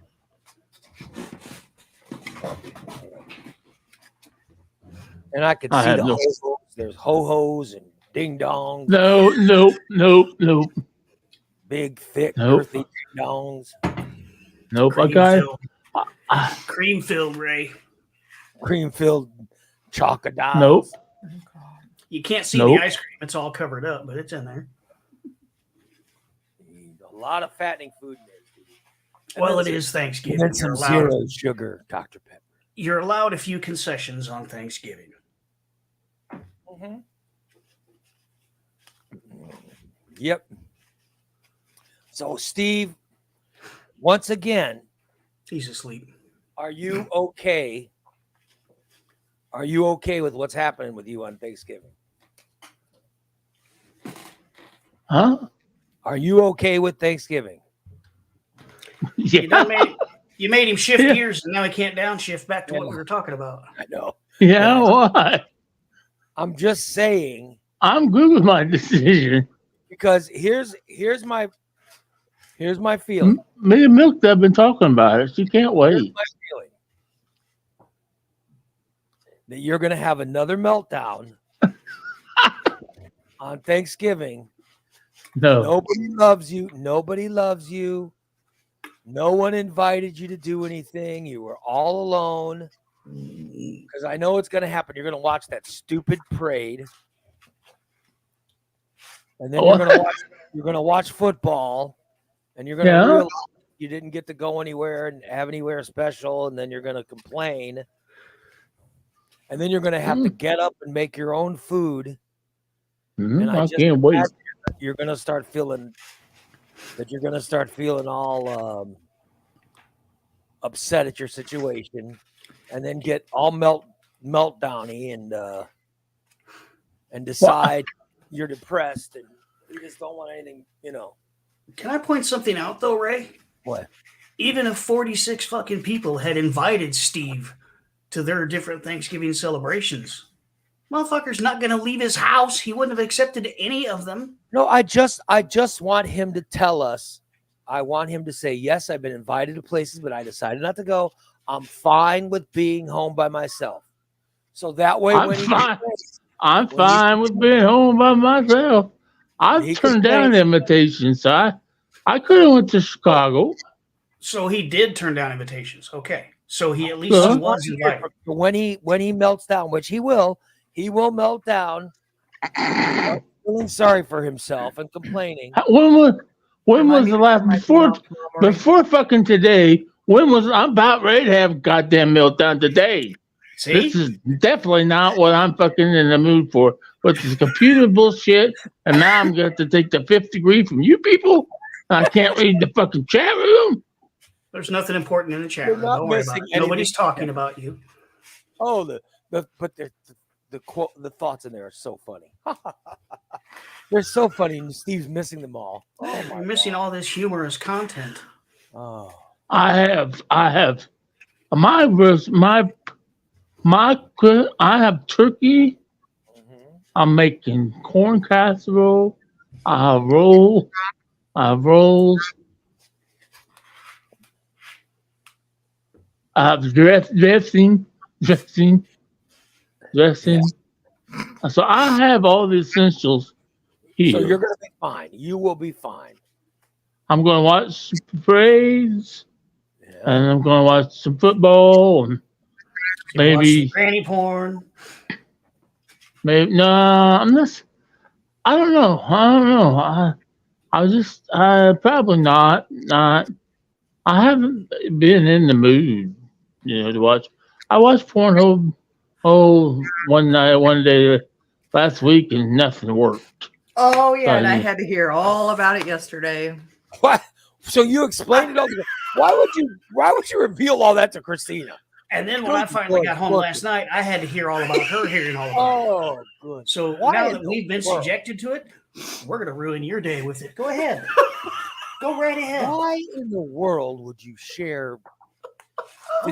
A: And I could
B: I
A: see
B: have
A: the
B: no-
A: ho-hos. There's ho-hos and ding-dongs.
B: No.
A: Big, thick,
B: Nope.
A: earthy ding-dongs.
B: Nope.
D: Cream
B: Okay.
D: filled. Cream filled, Ray.
A: Cream-filled chocolate dogs.
B: Nope.
D: You can't see
B: Nope.
D: the ice cream. It's all covered up, but it's in there.
A: A lot of fattening food in there. Steve.
D: Well, it
A: then
D: is
A: some-
D: Thanksgiving.
A: And then some zero sugar Dr. Pepper.
D: You're allowed a few concessions on Thanksgiving.
A: Yep. So, Steve, once again,
D: He's asleep.
A: are you okay? Are you okay with what's happening with you on Thanksgiving?
B: Huh?
A: Are you okay with Thanksgiving?
B: Yeah.
D: You made him shift
B: Yeah.
D: gears, and now he can't downshift back to what we were talking about.
A: I know.
B: Yeah. Why?
A: I'm just saying
B: I'm good with my decision.
A: because here's my feeling.
B: Me and Milk have been talking about it. She can't
A: Here's
B: wait.
A: my feeling that you're going to have another meltdown on Thanksgiving.
B: No.
A: Nobody loves you. Nobody loves you. No one invited you to do anything. You were all alone. Because I know it's going to happen. You're going to watch that stupid parade, and then you're going to watch football, and you're going to
B: Yeah.
A: realize you didn't get to go anywhere and have anywhere special, and then you're going to complain, and then you're going to have to get up and make your own food. And
B: I
A: just
B: can't wait.
A: imagine you're going to start feeling all upset at your situation, and then get all meltdowny and decide you're depressed and We just don't want anything,
D: Can I point something out though, Ray?
A: What?
D: Even if 46 fucking people had invited Steve to their different Thanksgiving celebrations, motherfucker's not going to leave his house. He wouldn't have accepted any of them.
A: No, I just want him to tell us. I want him to say, yes, I've been invited to places, but I decided not to go. I'm fine with being home by myself. So that way,
B: I'm fine with being home by myself. I've turned down invitations. I could have went to Chicago.
D: So he did turn down invitations. Okay. So he at least was invited.
A: When he melts down, which he will melt down, feeling sorry for himself and complaining.
B: When was the last before fucking today? I'm about ready to have a goddamn meltdown today?
D: See?
B: This is definitely not what I'm fucking in the mood for. But this computer bullshit, and now I'm going to take the 5th degree from you people. I can't read the fucking chat room.
D: There's nothing important in the chat room. Don't worry about it. Nobody's talking about you.
A: Oh, the quote, the thoughts in there are so funny. They're so funny, and Steve's missing them all. Oh,
D: you're missing all this humorous content.
A: Oh,
B: I have I have turkey.
A: Mm-hmm.
B: I'm making corn casserole. I have rolls. I have dressing. So I have all the essentials here.
A: So you're going to be fine. You will be fine.
B: I'm going to watch some Braves, and I'm going to watch some football, and maybe
D: watch granny porn.
B: Maybe no, I'm just. I don't know. I probably not. I haven't been in the mood, to watch. I watched Pornhub one day last week, and nothing worked.
C: Oh yeah, and I had to hear all about it yesterday.
A: What? So you explained it all. Why would you reveal all that to Christina?
D: And then when I finally got home last night, I had to hear all about her hearing all about it.
A: Oh, good.
D: So now that we've been subjected to it, we're going to ruin your day with it. Go ahead. Go right ahead.
A: Why in the world would you share?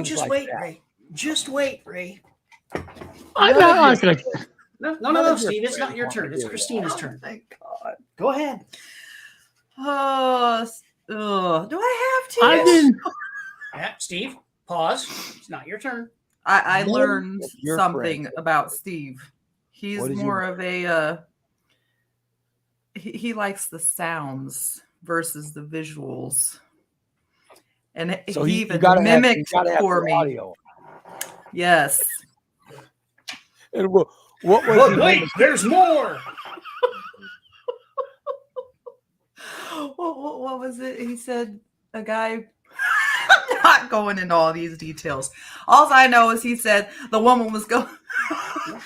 D: Just wait, Ray. Just wait, Ray.
B: I'm not like
D: No, Steve. It's not your turn. It's Christina's turn.
C: Thank God.
D: Go ahead.
C: Do I have to?
B: I didn't.
D: Yeah, Steve, pause. It's not your turn.
C: I learned something about Steve. He's more of a he likes the sounds versus the visuals. And
A: so
C: he even mimicked for me.
A: Audio.
C: Yes.
A: And what was
D: wait, there's more.
C: What was it? He said a guy. I'm not going into all these details. All I know is he said the woman was going.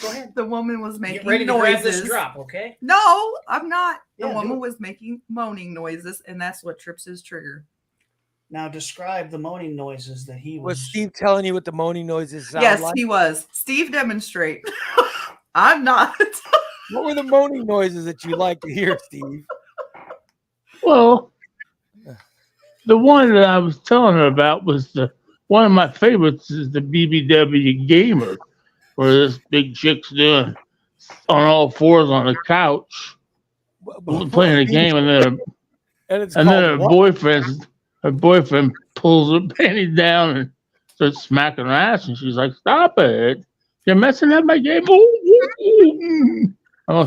D: Go ahead.
C: The woman was making
D: Get ready to
C: noises.
D: grab this drop, okay?
C: No, I'm not. The
D: Yeah,
C: woman was making moaning noises, and that's what trips his trigger.
D: Now describe the moaning noises that he was.
A: Was Steve telling you what the moaning noises sound
C: Yes,
A: like?
C: he was. Steve, demonstrate. I'm not.
A: What were the moaning noises that you like to hear, Steve?
B: Well, the one that I was telling her about was one of my favorites is the BBW Gamer, where this big chick's doing on all fours on a couch playing a game, and then her boyfriend pulls her panties down and starts smacking her ass, and she's like, "Stop it! You're messing up my game!" While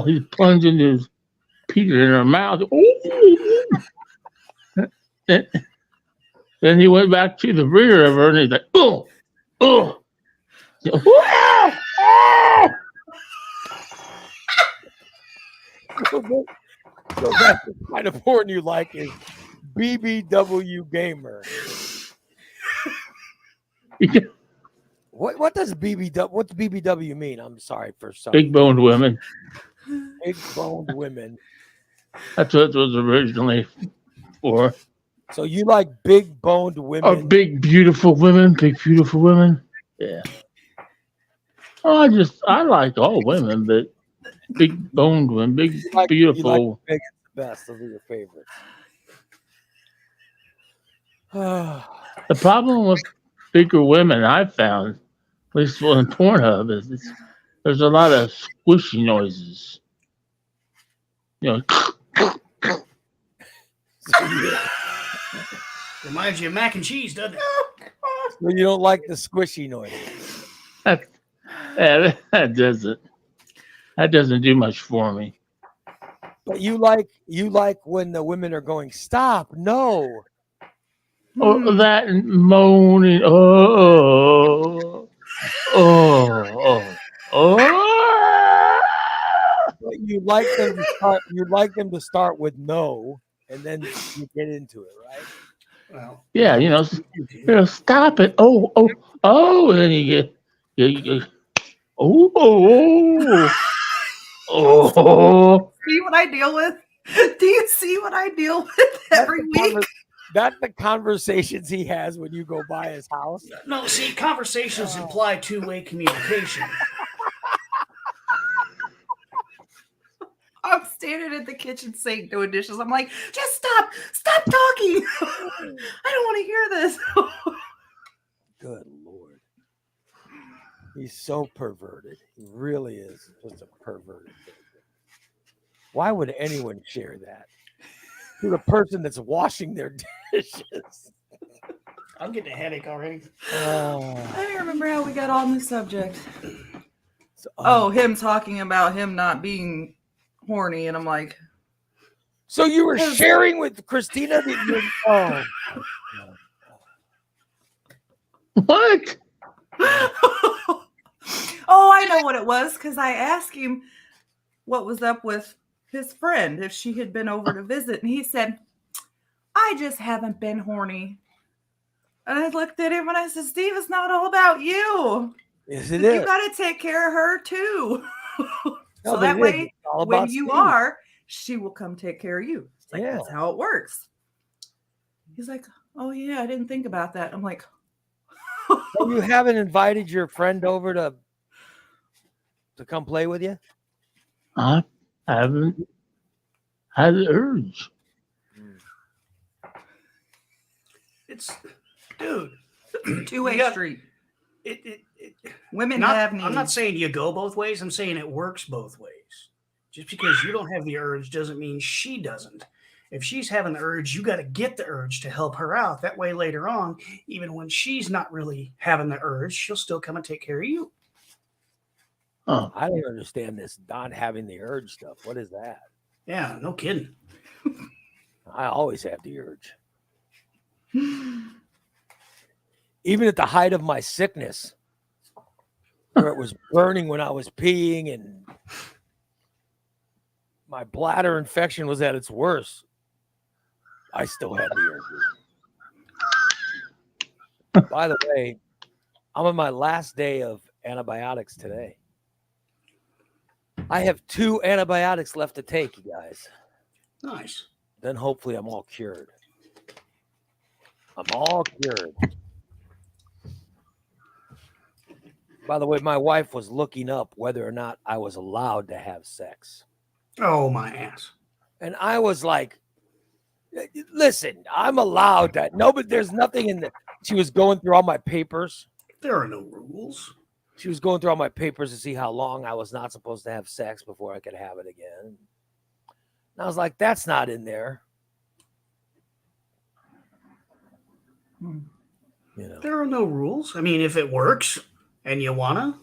B: he's plunging his Peter in her mouth. Then he went back to the rear of her, and he's like, "Oh."
A: So that's the kind of porn you like is BBW Gamer. What does what's BBW mean? I'm sorry for some.
B: Big boned women.
A: Big boned women.
B: That's what it was originally for.
A: So you like big boned women?
B: Oh, big beautiful women. Yeah. Oh, I like all women, but big boned one, big
A: You like
B: beautiful.
A: the big and the best. Those are your favorites.
B: The problem with bigger women I've found, at least on Pornhub, is there's a lot of squishy noises. You know,
D: Reminds you of mac and cheese, doesn't it?
A: So you don't like the squishy noise.
B: that doesn't do much for me.
A: But you like when the women are going, stop, no.
B: Or that and moaning, oh.
A: But you like them to start with no, and then you get into it, right?
D: Well,
B: Yeah, stop it. Oh, and then you get oh.
C: See what I deal with? Do you see what I deal with every week?
A: That's the conversations he has when you go by his house.
D: No, see, conversations imply two-way communication.
C: I'm standing at the kitchen sink doing dishes. I'm like, just stop talking. I don't want to hear this.
A: Good Lord. He's so perverted. He really is just a perverted. Why would anyone share that? To the person that's washing their dishes.
D: I'm getting a headache already.
C: I don't remember how we got on this subject. Him talking about him not being horny, and I'm like,
A: so you were sharing with Christina that
B: What?
C: I know what it was, because I asked him what was up with his friend, if she had been over to visit, and he said, I just haven't been horny. And I looked at him and I said, Steve, it's not all about you.
A: Yes, it is.
C: You got to take care of her too.
A: No,
C: that way, when you
A: Steve.
C: are, she will come take care of you. It's like,
A: Yeah.
C: That's how it works. He's like, oh yeah, I didn't think about that. I'm like,
A: so you haven't invited your friend over to come play with you?
B: I haven't had the urge.
D: It's, dude,
C: two-way street. Women have needs.
D: I'm not saying you go both ways. I'm saying it works both ways. Just because you don't have the urge doesn't mean she doesn't. If she's having the urge, you got to get the urge to help her out. That way, later on, even when she's not really having the urge, she'll still come and take care of you.
B: Oh,
A: I don't understand this not having the urge stuff. What is that?
D: Yeah, no kidding.
A: I always have the urge. Even at the height of my sickness, where it was burning when I was peeing and my bladder infection was at its worst, I still had the urge. By the way, I'm on my last day of antibiotics today. I have 2 antibiotics left to take, you guys.
D: Nice.
A: Then hopefully I'm all cured. I'm all cured. By the way, my wife was looking up whether or not I was allowed to have sex.
D: Oh, my ass.
A: And I was like, listen, I'm allowed that. No, but there's nothing in the. She was going through all my papers.
D: There are no rules.
A: She was going through all my papers to see how long I was not supposed to have sex before I could have it again. And I was like, that's not in there. You know.
D: There are no rules. I mean, if it works and you wanna,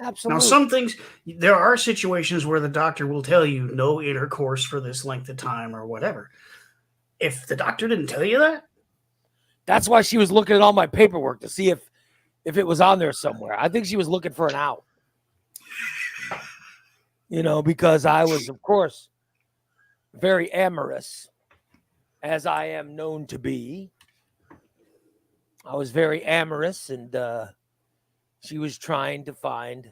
A: Absolutely.
D: Now, some things, there are situations where the doctor will tell you no intercourse for this length of time or whatever. If the doctor didn't tell you that,
A: that's why she was looking at all my paperwork to see if it was on there somewhere. I think she was looking for an out. Because I was, of course, very amorous, as I am known to be. I was very amorous, and she was trying to find,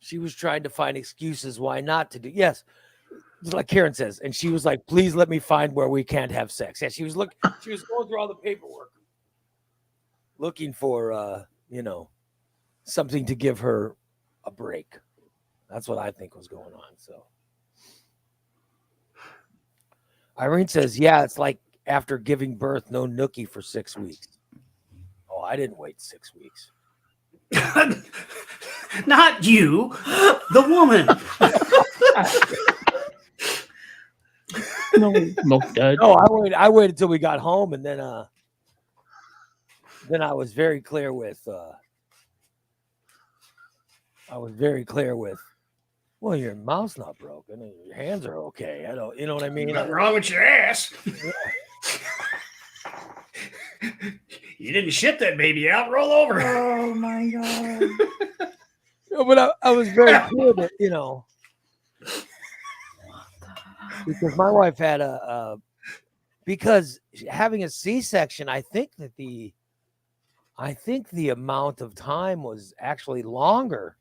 A: she was trying to find excuses why not to do. Yes, like Karen says, and she was like, please let me find where we can't have sex. Yeah, she was going through all the paperwork, looking for, something to give her a break. That's what I think was going on. So Irene says, yeah, it's like after giving birth, no nookie for 6 weeks. Oh, I didn't wait 6 weeks.
D: Not you, the woman.
B: No, Dad.
A: No, I waited till we got home, and then I was very clear with well, your mouth's not broken and your hands are okay. I don't, you know what I mean?
D: Nothing wrong with your ass. You didn't shit that baby out. Roll over.
C: Oh my god.
A: No, but I was very clear that, because my wife had because having a C-section, I think the amount of time was actually longer.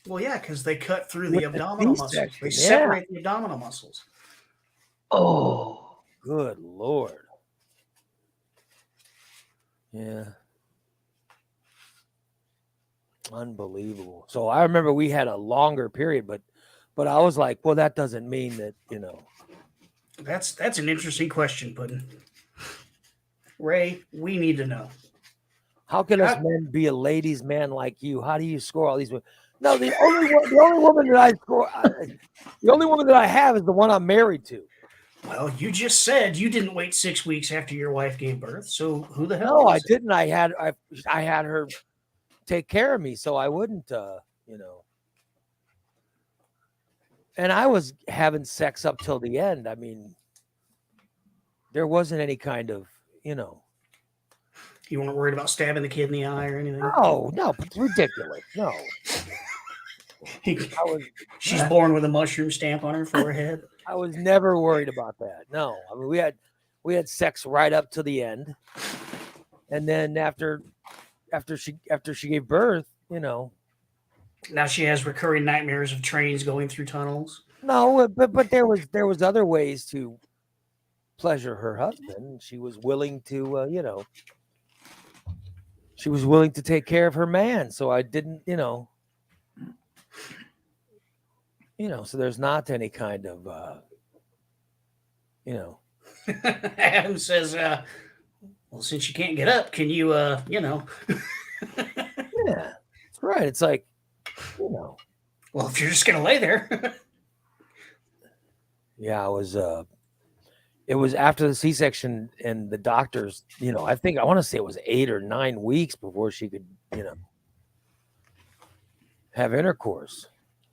D: Well, yeah, because they cut through the
A: With the
D: abdominal muscles.
A: C-section,
D: They
A: yeah.
D: separate the abdominal muscles.
A: Oh, good Lord. Yeah. Unbelievable. So I remember we had a longer period, but I was like, well, that doesn't mean that,
D: That's an interesting question, Puddin. Ray, we need to know.
A: how can us men be a ladies' man like you? How do you score all these women? No, the only woman that I score, the only woman that I have is the one I'm married to.
D: Well, you just said you didn't wait 6 weeks after your wife gave birth. So who the hell?
A: No, I
D: is it?
A: didn't. I had her take care of me, so I wouldn't, And I was having sex up till the end. I mean, there wasn't any kind of,
D: You weren't worried about stabbing the kid in the eye or anything?
A: No, it's ridiculous. No.
D: She's born with a mushroom stamp on her forehead.
A: I was never worried about that. No. I mean, we had sex right up to the end. And then after she gave birth,
D: Now she has recurring nightmares of trains going through tunnels.
A: No, but there was other ways to pleasure her husband. She was willing to, she was willing to take care of her man. So I didn't, so there's not any kind of,
D: Adam says, well, since you can't get up, can you,
A: Yeah, that's right. It's like,
D: well, if you're just going to lay there.
A: Yeah, it was after the C-section and the doctors, I want to say it was 8 or 9 weeks before she could, have intercourse.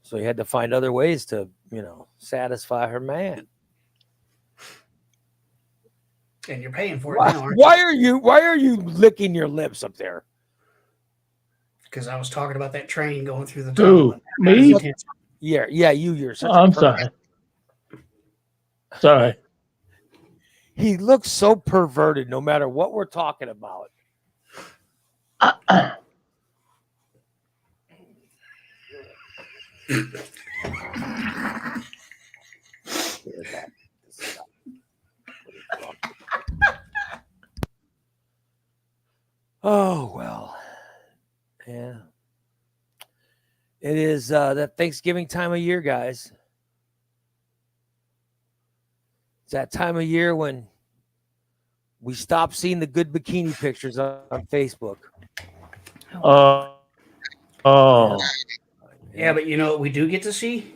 A: So you had to find other ways to, satisfy her man.
D: And you're paying for it now, aren't
A: Why are you licking your lips up there?
D: Because I was talking about that train going through the tunnel.
B: Who? Me?
A: Yeah, you're such
B: I'm
A: a
B: sorry. Sorry.
A: He looks so perverted no matter what we're talking about. Oh, well. Yeah. It is that Thanksgiving time of year, guys. It's that time of year when we stop seeing the good bikini pictures on Facebook.
B: Oh.
D: Yeah, but you know what we do get to see?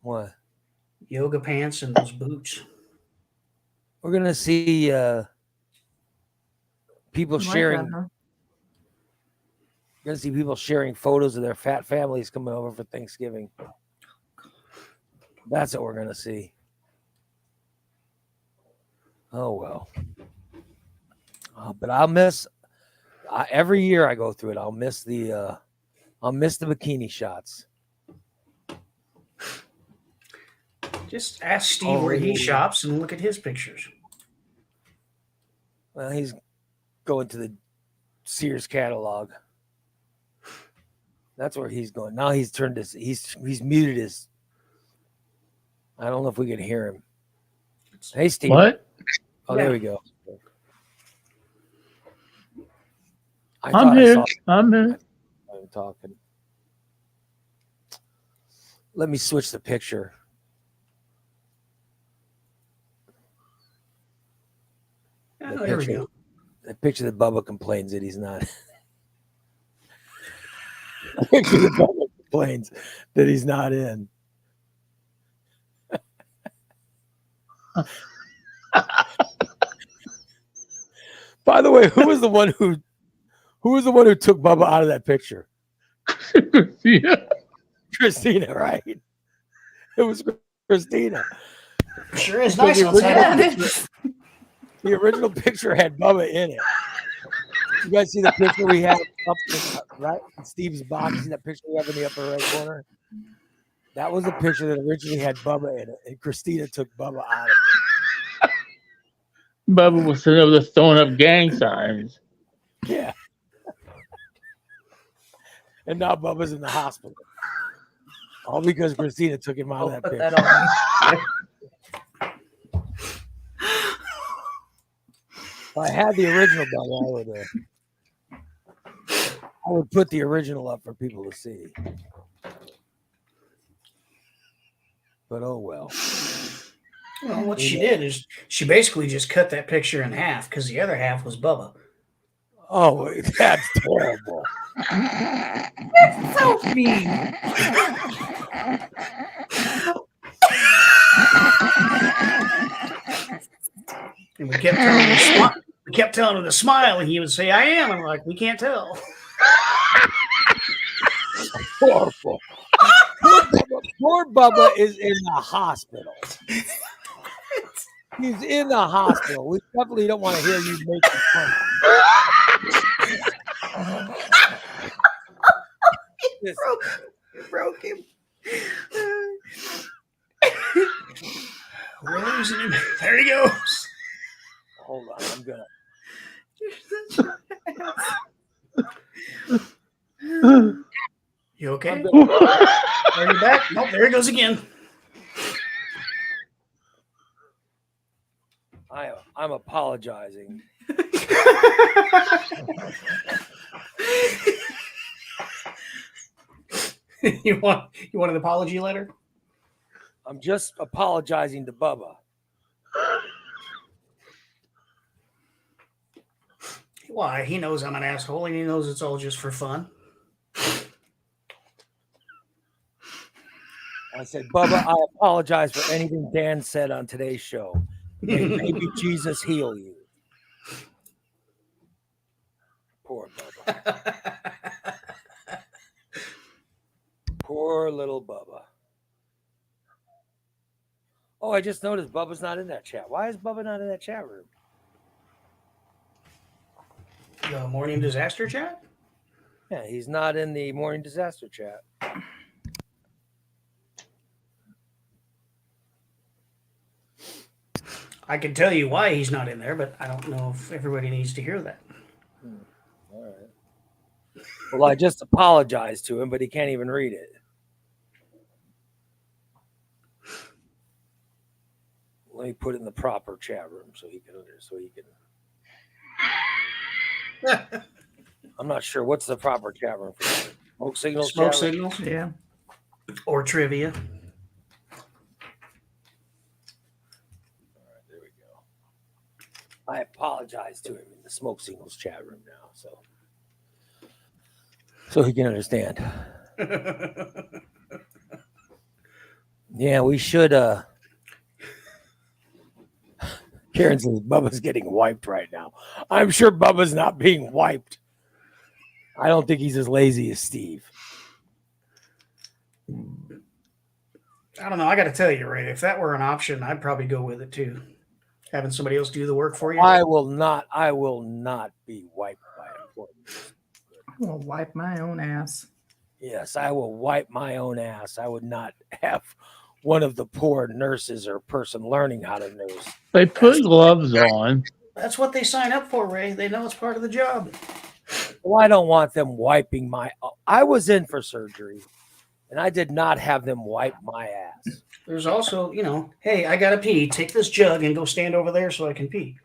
A: What?
D: Yoga pants and those boots.
A: We're going to see people sharing. We're going to see people sharing photos of their fat families coming over for Thanksgiving. That's what we're going to see. Oh, well. But I'll miss every year I go through it. I'll miss the bikini shots.
D: Just ask Steve where he shops and look at his pictures.
A: Well, he's going to the Sears catalog. That's where he's going. Now he's turned his he's muted his. I don't know if we can hear him. Hey, Steve.
B: What?
A: Oh, there we go.
B: I'm here. I'm here.
A: I'm talking. Let me switch the picture.
D: Oh, there we go.
A: The picture that Bubba complains that he's not. The picture that Bubba complains that he's not in. By the way, who was the one who took Bubba out of that picture?
B: Yeah.
A: Christina, right? It was Christina.
D: Sure is
A: So
D: nice
A: the
D: outside.
A: The original picture had Bubba in it. You guys see the picture we have up right in Steve's box? See that picture we have in the upper right corner? That was the picture that originally had Bubba in it, and Christina took Bubba out of it.
B: Bubba was sitting over there throwing up gang signs.
A: Yeah. And now Bubba's in the hospital. All because Christina took him out of that
C: Put
A: picture.
C: that on.
A: If I had the original Bubba, I would put the original up for people to see. But oh well.
D: Well, what she did is she basically just cut that picture in half because the other half was Bubba.
A: Oh, that's terrible.
C: So mean.
D: And we kept telling him to smile, and he would say, "I am." I'm like, "We can't tell."
A: Horrible. Poor Bubba is in the hospital. He's in the hospital. We definitely don't want to hear you make fun.
C: You broke him.
D: Where is it? There he goes.
A: Hold on, I'm gonna.
D: You okay?
A: I'm gonna
D: Are you back? Nope, there he goes again.
A: I'm apologizing.
D: You want an apology letter?
A: I'm just apologizing to Bubba.
D: Why? He knows I'm an asshole, and he knows it's all just for fun.
A: I said, Bubba, I apologize for anything Dan said on today's show. May maybe Jesus heal you. Poor Bubba. Poor little Bubba. Oh, I just noticed Bubba's not in that chat. Why is Bubba not in that chat room?
D: The morning disaster chat?
A: Yeah, he's not in the morning disaster chat.
D: I can tell you why he's not in there, but I don't know if everybody needs to hear that.
A: All right. Well, I just apologized to him, but he can't even read it. Let me put it in the proper chat room so he can. I'm not sure what's the proper chat room for that. Smoke signals.
D: Smoke
A: chat room?
D: signals
C: Yeah.
D: or trivia.
A: There we go. I apologize to him in the smoke signals chat room now, so he can understand. Yeah, we should. Karen says Bubba's getting wiped right now. I'm sure Bubba's not being wiped. I don't think he's as lazy as Steve.
D: I don't know. I got to tell you, Ray, if that were an option, I'd probably go with it too. Having somebody else do the work for you.
A: I will not be wiped by employees.
C: I will wipe my own ass.
A: Yes, I will wipe my own ass. I would not have one of the poor nurses or person learning how to nurse.
B: They put gloves on.
D: That's what they sign up for, Ray. They know it's part of the job.
A: Well, I don't want them wiping my. I was in for surgery, and I did not have them wipe my ass.
D: There's also, hey, I got to pee. Take this jug and go stand over there so I can pee.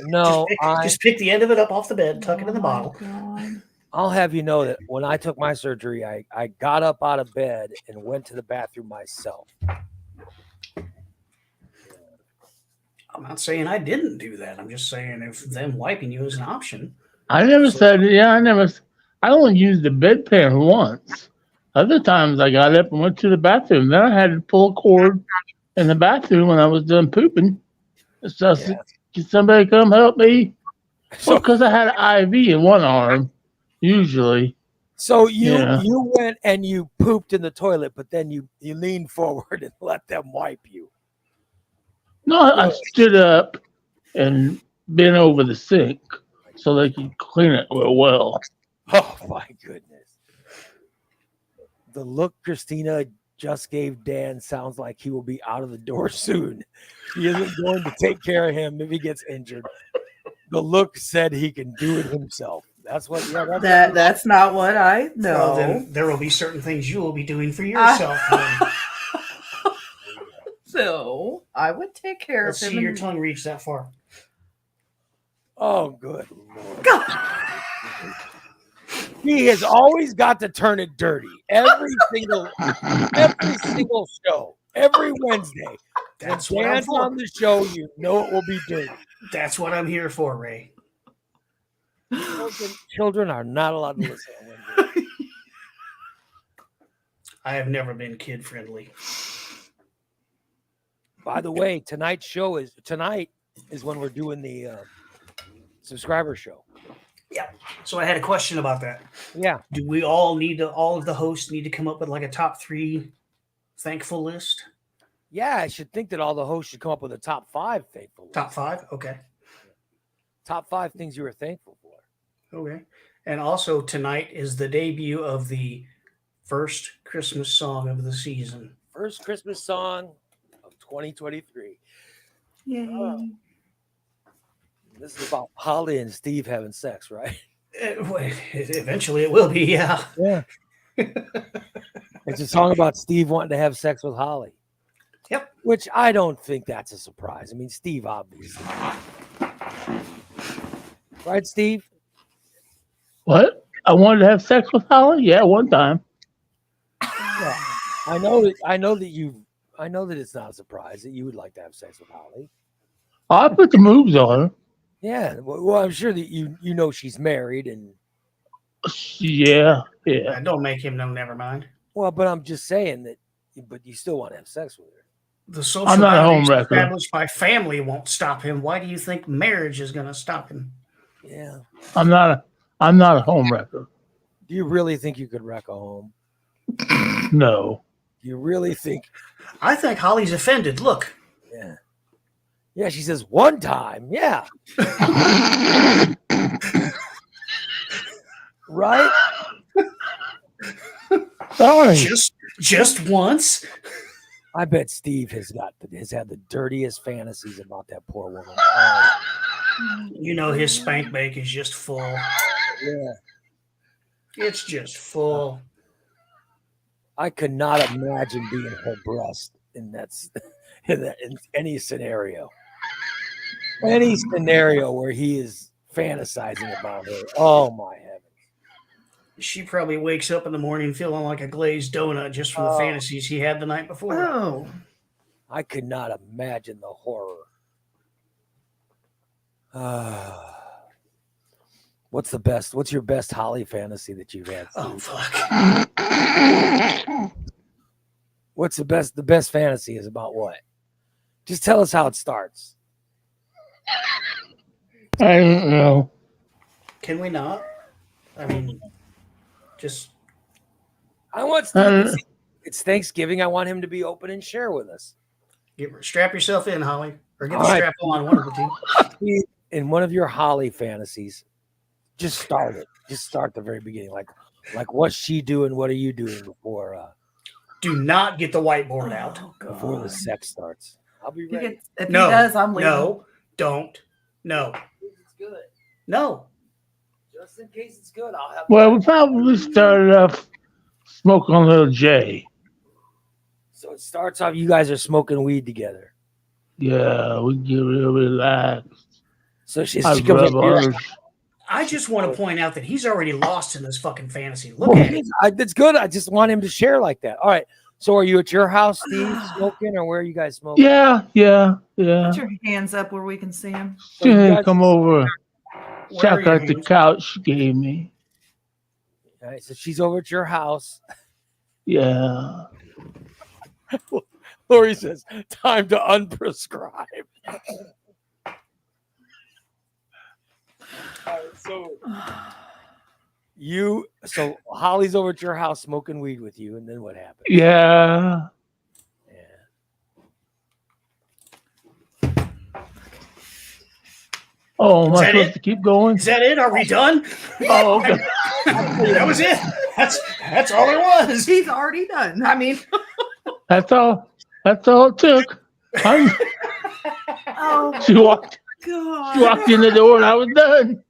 A: No,
D: just pick the end of it up off the bed, tuck it in the bottle.
C: God.
A: I'll have you know that when I took my surgery, I got up out of bed and went to the bathroom myself.
D: I'm not saying I didn't do that. I'm just saying if them wiping you is an option.
B: I never said, yeah, I only used the bedpan once. Other times I got up and went to the bathroom. Then I had to pull a cord in the bathroom when I was done pooping. So I said, can somebody come help me? Well, because I had an IV in one arm, usually.
A: So you went and you pooped in the toilet, but then you leaned forward and let them wipe you.
B: No, I stood up and bent over the sink so they could clean it real well.
A: Oh my goodness. The look Christina just gave Dan sounds like he will be out of the door soon. He isn't going to take care of him if he gets injured. The look said he can do it himself. That's what. Yeah,
C: that's not what I know.
D: Well, then there will be certain things you will be doing for yourself.
C: So I would take care
D: Let's
C: of him.
D: see your tongue reach that far.
A: Oh, good Lord. He has always got to turn it dirty. Every single show. Every Wednesday.
D: That's
A: when
D: what I'm
A: Dan's
D: for.
A: on the show, you know it will be dirty.
D: That's what I'm here for, Ray.
A: Children are not allowed to listen on Wednesday.
D: I have never been kid friendly.
A: By the way, tonight is when we're doing the subscriber show.
D: Yeah. So I had a question about that.
A: Yeah.
D: Do we all of the hosts need to come up with like a top 3 thankful list?
A: Yeah, I should think that all the hosts should come up with a top 5 thankful list.
D: Top 5? Okay.
A: Top 5 things you were thankful for.
D: Okay. And also tonight is the debut of the first Christmas song of the season.
A: First Christmas song of 2023.
C: Yay.
A: This is about Holly and Steve having sex, right?
D: Eventually it will be, yeah.
A: Yeah. It's a song about Steve wanting to have sex with Holly.
D: Yep.
A: Which I don't think that's a surprise. I mean, Steve, obviously. Right, Steve?
B: What? I wanted to have sex with Holly? Yeah, one time.
A: Yeah. I know that it's not a surprise that you would like to have sex with Holly.
B: I put the moves on her.
A: Yeah. Well, I'm sure that you know she's married and
B: Yeah.
D: Don't make him know, never mind.
A: well, but I'm just saying that but you still want to have sex with her.
D: The social
B: I'm not a
D: boundaries
B: homewrecker.
D: established by family won't stop him. Why do you think marriage is going to stop him?
A: Yeah.
B: I'm not a home wrecker.
A: Do you really think you could wreck a home?
B: No.
A: Do you really think?
D: I think Holly's offended. Look.
A: Yeah. Yeah, she says one time. Yeah. Right?
B: Sorry.
D: Just once.
A: I bet Steve has had the dirtiest fantasies about that poor woman.
D: You know his spank bank is just full.
A: Yeah.
D: It's just full.
A: I could not imagine being her breast in any scenario. Any scenario where he is fantasizing about her. Oh my heavens.
D: She probably wakes up in the morning feeling like a glazed donut just from the fantasies he had the night before.
C: Oh.
A: I could not imagine the horror. What's your best Holly fantasy that you've had?
D: Oh, fuck.
A: What's the best fantasy is about what? Just tell us how it starts.
B: I don't know.
D: Can we not? I mean, just.
A: I want Steve it's Thanksgiving. I want him to be open and share with us.
D: Strap yourself in, Holly. Or get
A: All
D: the
A: right.
D: strap on, one of the two.
A: In one of your Holly fantasies, just start it. Just start the very beginning. Like what's she doing? What are you doing before
D: Do not get the whiteboard out.
A: before the sex starts? I'll be ready.
C: If he
D: No,
C: does, I'm leaving.
D: no, don't. No,
A: It's good.
D: no.
A: Just in case it's good, I'll have.
B: Well, we probably started off smoking a little J.
A: So it starts off. You guys are smoking weed together.
B: Yeah, we get real relaxed.
A: So she
B: I
A: comes
B: rub
A: up to you.
B: on her.
D: I just want to point out that he's already lost in this fucking fantasy. Look at it.
A: That's good. I just want him to share like that. All right. So are you at your house, Steve, smoking, or where are you guys smoking?
B: Yeah.
C: Put your hands up where we can see him.
B: She didn't come over.
D: Where
B: Check
D: are your
B: out the
D: hands?
B: couch she gave me.
A: All right, so she's over at your house.
B: Yeah.
A: Lori says, time to unprescribe. All right, so Holly's over at your house smoking weed with you, and then what happens?
B: Yeah. Oh, am I supposed to keep going?
D: Is that it? Are we done?
B: Oh, okay.
D: That was it. That's all there was.
C: He's already done. I mean,
B: That's all. That's all it took.
C: oh
B: She walked
C: God.
B: in the door and I was done.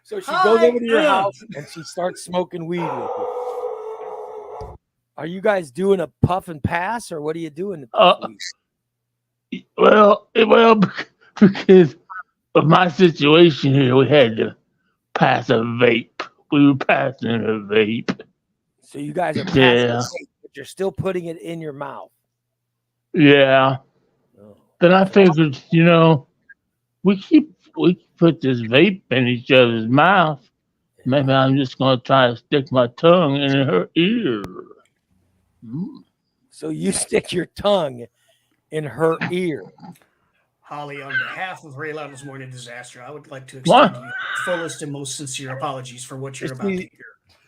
A: So she goes over to your house and she starts smoking weed with you. Are you guys doing a puff and pass, or what are you doing?
B: Well, because of my situation here, we had to pass a vape. We were passing a vape.
A: So you guys are passing the vape, but you're still putting it in your mouth.
B: Yeah.
A: Oh.
B: Then I figured, we put this vape in each other's mouth. Maybe I'm just going to try to stick my tongue in her ear.
A: So you stick your tongue in her ear.
D: Holly, on behalf of Ray Loudon's Morning Disaster, I would like to extend you fullest and most sincere apologies for what you're about to hear.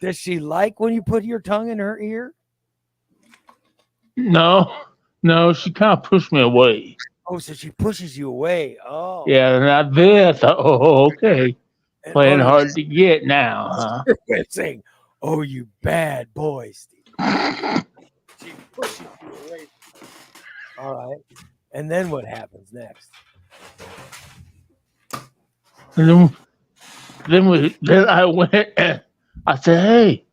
A: Does she like when you put your tongue in her ear?
B: No, she kind of pushed me away.
A: Oh, so she pushes you away. Oh.
B: Yeah, and I thought, okay. Playing hard to get now, huh?
A: Saying, oh, you bad boy, Steve. She pushes you away. All right. And then what happens next?
B: And then I went and I said, hey,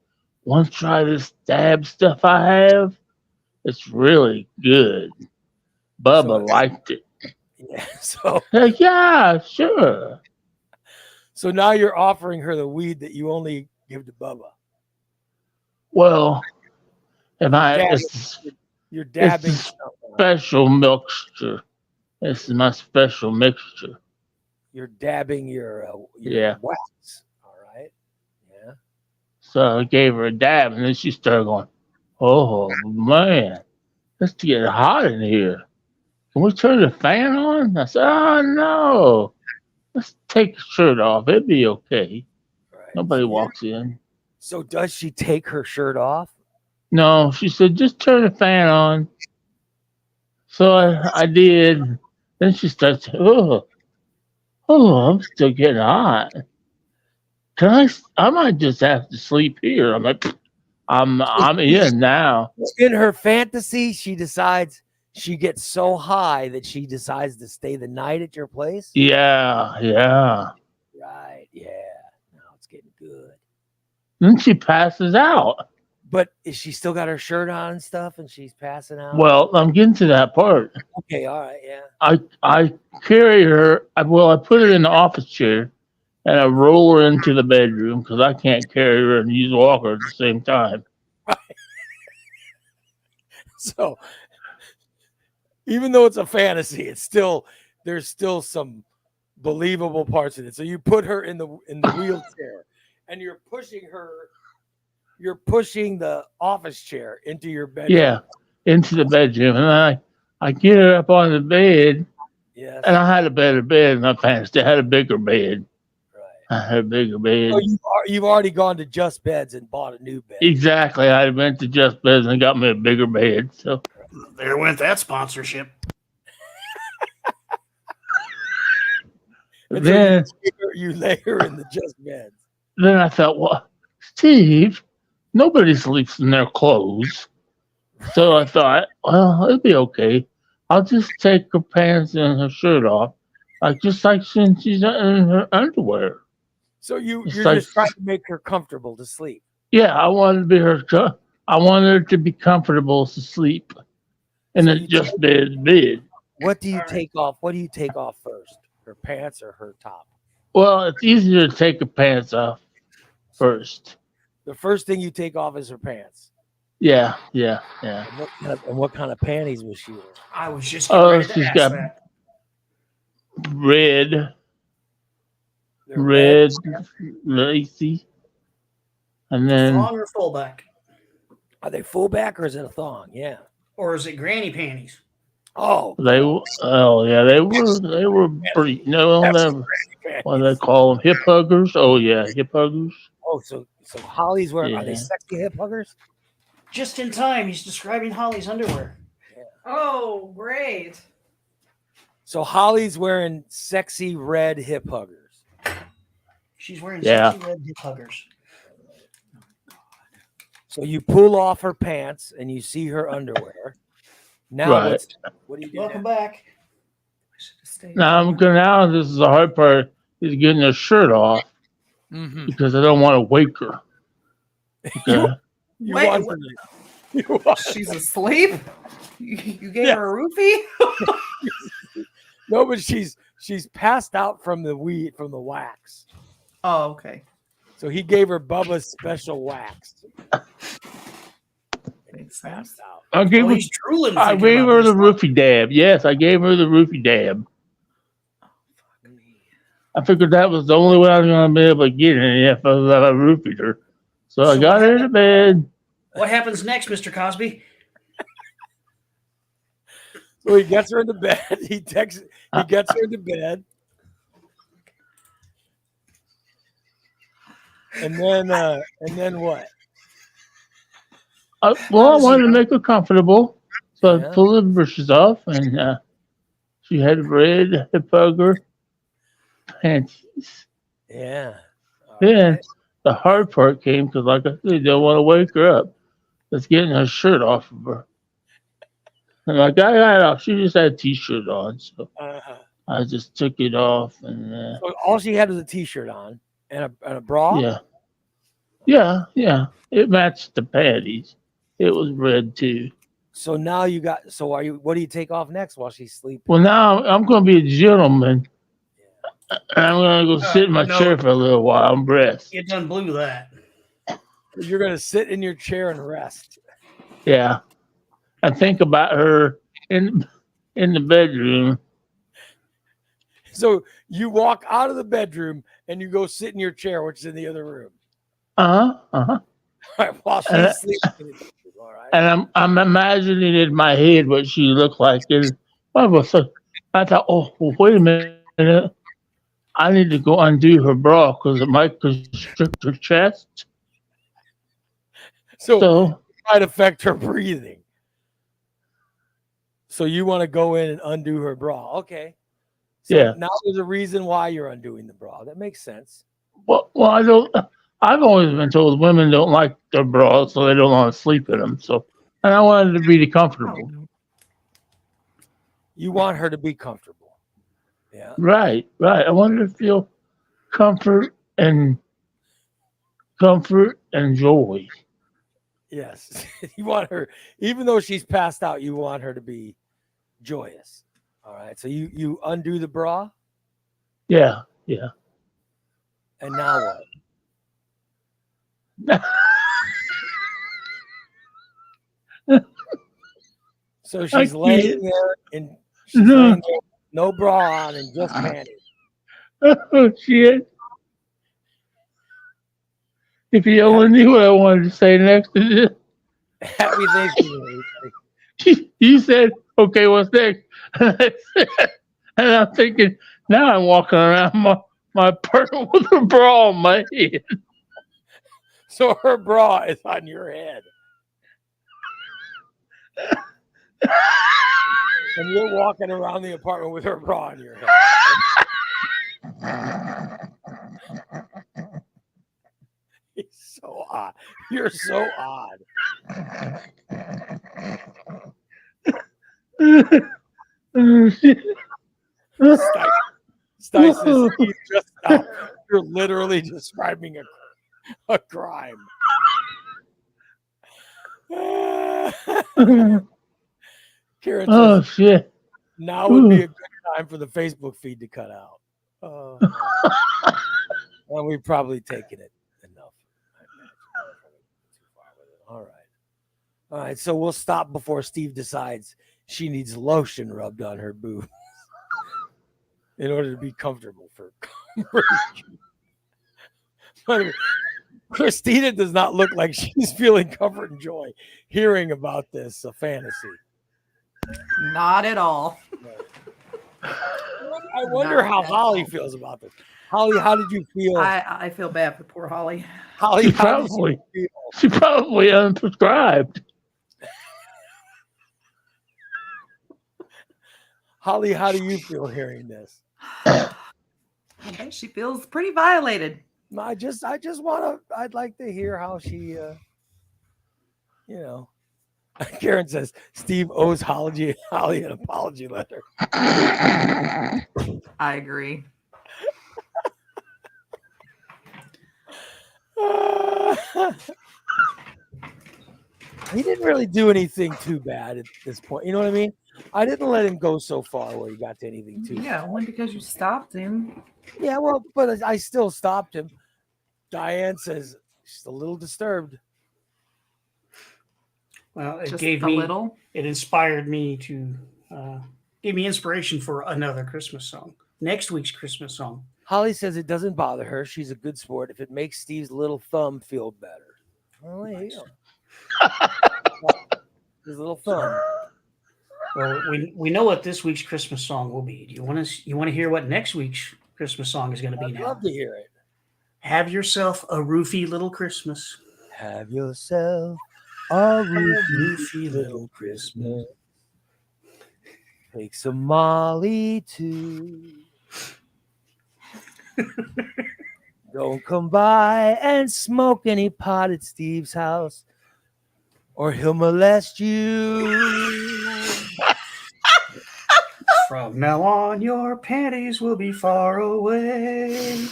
B: want to try this dab stuff I have? It's really good. Bubba liked it.
A: Yeah. So
B: Like, yeah, sure.
A: So now you're offering her the weed that you only give to Bubba.
B: Well,
A: You're dabbing
B: it's a special mixture. This is my special mixture.
A: You're dabbing your wax. All right. Yeah.
B: So I gave her a dab, and then she started going, oh, man, let's get hot in here. Can we turn the fan on? I said, oh, no. Let's take the shirt off. It'd be okay. Right. Nobody walks in.
A: So does she take her shirt off?
B: No, she said, just turn the fan on. So I did. Then she starts, oh, I'm still getting hot. I might just have to sleep here. I'm like, I'm in now.
A: In her fantasy, she decides she gets so high that she decides to stay the night at your place.
B: Yeah.
A: Right. Yeah. Now it's getting good.
B: Then she passes out.
A: But is she still got her shirt on and stuff, and she's passing out?
B: Well, I'm getting to that part.
A: Okay. All right. Yeah.
B: I carry her. I put her in the office chair, and I roll her into the bedroom because I can't carry her and use a walker at the same time.
A: Right. So, even though it's a fantasy, there's still some believable parts in it. So you put her in the wheelchair, and you're pushing the office chair into your bedroom.
B: Yeah, into the bedroom, and I get her up on the bed.
A: Yes.
B: And I had a better bed in my fantasy. I had a bigger bed. I had a bigger bed.
A: So you've already gone to Just Beds and bought a new bed.
B: Exactly. I went to Just Beds and got me a bigger bed. So
D: there went that sponsorship.
B: Then
A: you lay her in the Just Beds.
B: Then I thought, well, Steve, nobody sleeps in their clothes. So I thought, well, it'll be okay. I'll just take her pants and her shirt off, just like since she's in her underwear.
A: So you're just trying to make her comfortable to sleep.
B: Yeah, I wanted her to be comfortable to sleep in a Just Bed bed.
A: What do you
D: All right.
A: take off? What do you take off first? Her pants or her top?
B: Well, it's easier to take her pants off first.
A: The first thing you take off is her pants.
B: Yeah.
A: And what kind of panties was she wearing?
D: I was just getting
B: Oh,
D: ready to
B: she's
D: ask
B: got
D: that.
B: red,
A: They're red.
B: lacy, and then
D: Thong or fullback?
A: Are they fullback or is it a thong? Yeah.
D: Or is it granny panties?
A: Oh,
B: they were pretty. No, what do they call them? Hip huggers. Oh yeah, hip huggers.
A: Oh, so Holly's wearing. Are they
B: Yeah.
A: sexy hip huggers?
D: Just in time, he's describing Holly's underwear.
C: Oh, great.
A: So Holly's wearing sexy red hip huggers.
D: She's wearing
B: Yeah.
D: sexy red hip huggers.
A: So you pull off her pants and you see her underwear. Now
B: Right.
A: what do you do?
D: Welcome
A: now?
D: back.
C: I should have stayed.
B: Now this is the hard part. Is getting her shirt off
A: Mhm.
B: because I don't want to wake her. Okay.
A: You
C: Wait,
A: want her to- you want-
C: She's asleep. You gave
A: Yeah.
C: her a roofie.
A: no, but she's passed out from the weed from the wax.
C: Oh, okay.
A: So he gave her Bubba's special wax.
C: Makes sense.
A: Passed out.
B: I gave
D: Oh,
B: her,
D: he's drooling.
B: I
D: thinking
B: gave
D: about
B: her the
D: this.
B: roofie dab. Yes, I gave her the roofie dab. I figured that was the only way I was going to be able to get any if I roofied her. So I
D: So
B: got
D: what
B: her to bed.
D: What happens next, Mr. Cosby?
A: So he gets her into bed. He gets her into bed. And then what?
B: Well, I wanted to make her comfortable. So
A: Yeah.
B: I pulled the brushes off, and she had red hip hugger panties.
A: Yeah. All
B: Then
A: right.
B: the hard part came because, like I said, don't want to wake her up. It's getting her shirt off of her. And like I got it off, she just had a t-shirt on, so
A: Uh-huh.
B: I just took it off, and
A: So all she had was a t-shirt on and a bra.
B: yeah, it matched the panties. It was red too.
A: So now you got. So are you? What do you take off next while she's sleeping?
B: Well, now I'm going to be a gentleman. And I'm going to go sit in my
D: no.
B: chair for a little while and rest.
D: You done blew that.
A: You're gonna sit in your chair and rest.
B: Yeah. I think about her in the bedroom.
A: So you walk out of the bedroom and you go sit in your chair, which is in the other room.
B: Uh-huh.
A: All right, while she's sleeping. All right.
B: And I'm imagining in my head what she looked like. And I thought, oh, well, wait a minute. I need to go undo her bra because it might constrict her chest.
A: So it might affect her breathing. So you want to go in and undo her bra. Okay. So
B: Yeah.
A: now there's a reason why you're undoing the bra. That makes sense.
B: Well, I don't. I've always been told women don't like their bras, so they don't want to sleep in them. So, and I wanted to be comfortable.
A: You want her to be comfortable. Yeah.
B: Right. I wanted to feel comfort and joy.
A: Yes. You want her, even though she's passed out, you want her to be joyous. All right. So you undo the bra,
B: Yeah.
A: and now what? So she's laying there and she's laying there, no bra on and just panties.
B: Oh shit! If you only knew what I wanted to say next.
A: Happy Thanksgiving, everybody.
B: You said, "Okay, what's next?" And I'm thinking, now I'm walking around my apartment with a bra on my head.
A: So her bra is on your head. And you're walking around the apartment with her bra on your head. It's so odd. You're so odd.
B: Oh, shit.
A: Stice says, "You just stop. You're literally describing a crime." Karen
B: Oh
A: says,
B: shit!
A: Now would be a good time for the Facebook feed to cut out. Well, we've probably taken it enough. I imagine. Too far with it. All right. So we'll stop before Steve decides she needs lotion rubbed on her boob in order to be comfortable for Christina does not look like she's feeling comfort and joy hearing about this fantasy.
C: Not at all.
A: I wonder how Holly feels about this. Holly, how did you feel?
C: I feel bad for poor Holly.
A: Holly,
B: She probably unsubscribed.
A: Holly, how do you feel hearing this?
C: I bet she feels pretty violated.
A: I just want to. I'd like to hear how she. Karen says Steve owes Holly an apology letter.
C: I agree.
A: He didn't really do anything too bad at this point. You know what I mean? I didn't let him go so far where he got to anything too bad.
C: Only because you stopped him.
A: Yeah, well, but I still stopped him. Diane says she's a little disturbed.
D: Well, it
C: Just
D: gave
C: a
D: me,
C: little.
D: it inspired me to, give me inspiration for another Christmas song. Next week's Christmas song.
A: Holly says it doesn't bother her. She's a good sport if it makes Steve's little thumb feel better. Well, there you go. His little thumb.
D: Well, we know what this week's Christmas song will be. Do you want to hear what next week's Christmas song is going to be
A: I'd
D: now?
A: love to hear it.
D: Have yourself a roofy little Christmas.
A: Have yourself a roofy little Christmas. Take some Molly too. Don't come by and smoke any pot at Steve's house, or he'll molest you.
D: From now on, your panties will be far away.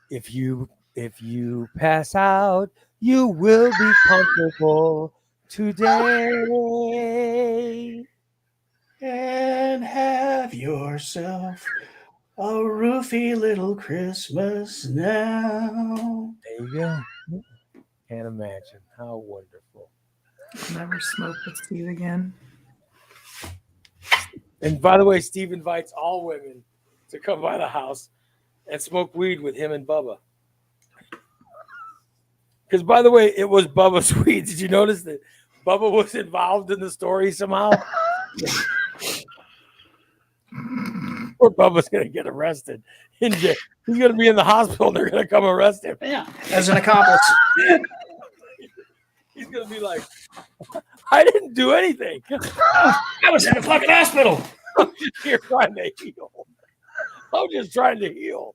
A: If you pass out, you will be comfortable today.
D: And have yourself a roofy little Christmas now.
A: There you go. Can't imagine how wonderful.
C: Never smoke with Steve again.
A: And by the way, Steve invites all women to come by the house and smoke weed with him and Bubba. Because, by the way, it was Bubba's weed. Did you notice that Bubba was involved in the story somehow? Poor Bubba's going to get arrested. He's going to be in the hospital and they're going to come arrest him.
D: Yeah, as an accomplice.
A: He's going to be like, I didn't do anything.
D: I was in a fucking hospital.
A: You're trying to heal. I'm just trying to heal.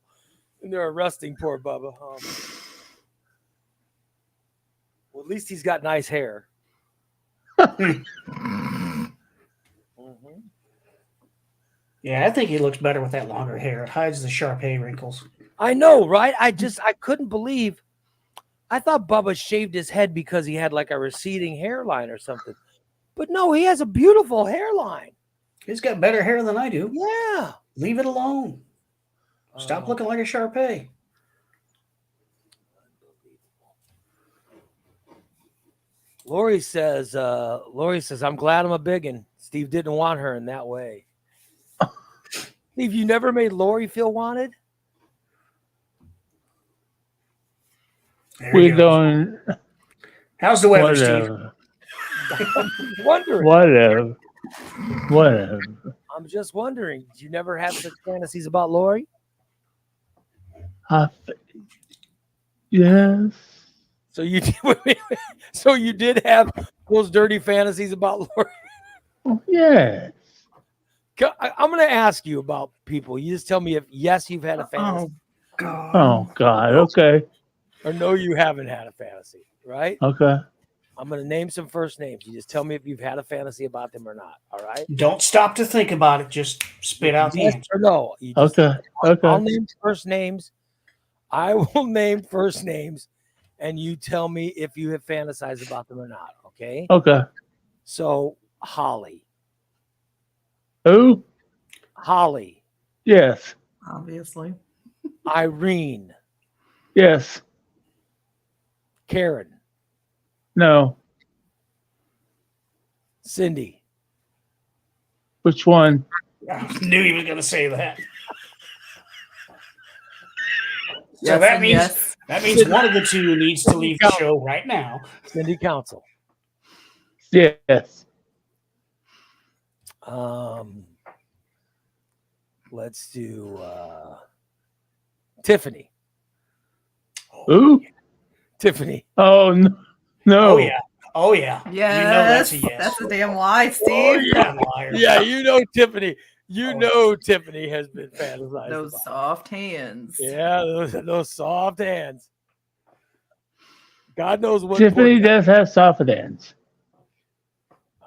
A: And they're arresting poor Bubba. Well, at least he's got nice hair.
D: Yeah, I think he looks better with that longer hair. It hides the Sharpay wrinkles.
A: I know, right? I couldn't believe. I thought Bubba shaved his head because he had like a receding hairline or something. But no, he has a beautiful hairline.
D: He's got better hair than I do.
A: Yeah.
D: Leave it alone. Stop looking like a Sharpay.
A: Lori says, I'm glad I'm a biggin. Steve didn't want her in that way. Steve, you never made Lori feel wanted?
D: We're going. How's the weather, Steve?
A: Wondering.
B: Whatever.
A: I'm just wondering. Did you never have such fantasies about Lori?
B: Yes.
A: So you did have those dirty fantasies about Lori?
B: Yeah.
A: I'm going to ask you about people. You just tell me if yes, you've had a fantasy.
B: Oh God. Okay.
A: Or no, you haven't had a fantasy, right?
B: Okay.
A: I'm going to name some first names. You just tell me if you've had a fantasy about them or not. All right?
D: Don't stop to think about it. Just spit out the answer.
A: Or no.
B: Okay.
A: I'll name first names. I will name first names, and you tell me if you have fantasized about them or not. Okay?
B: Okay.
A: So Holly.
B: Who?
A: Holly.
B: Yes.
C: Obviously.
A: Irene.
B: Yes.
A: Karen.
B: No.
A: Cindy.
B: Which one?
D: I knew he was going to say that. So
C: Yes
D: that
C: and
D: means
C: yes.
D: that means one of the two needs to leave the show right now.
A: Cindy Council.
B: Yes.
A: Let's do Tiffany.
B: Who?
A: Tiffany.
B: Oh, no.
D: Oh yeah. Oh yeah.
C: Yes.
D: You know that's a yes.
C: That's a damn lie, Steve.
D: Damn liar.
A: Yeah, you know Tiffany. You know Tiffany has been fantasized
C: Those
A: about.
C: soft hands.
A: Yeah, those soft hands. God knows what.
B: Tiffany does have soft hands.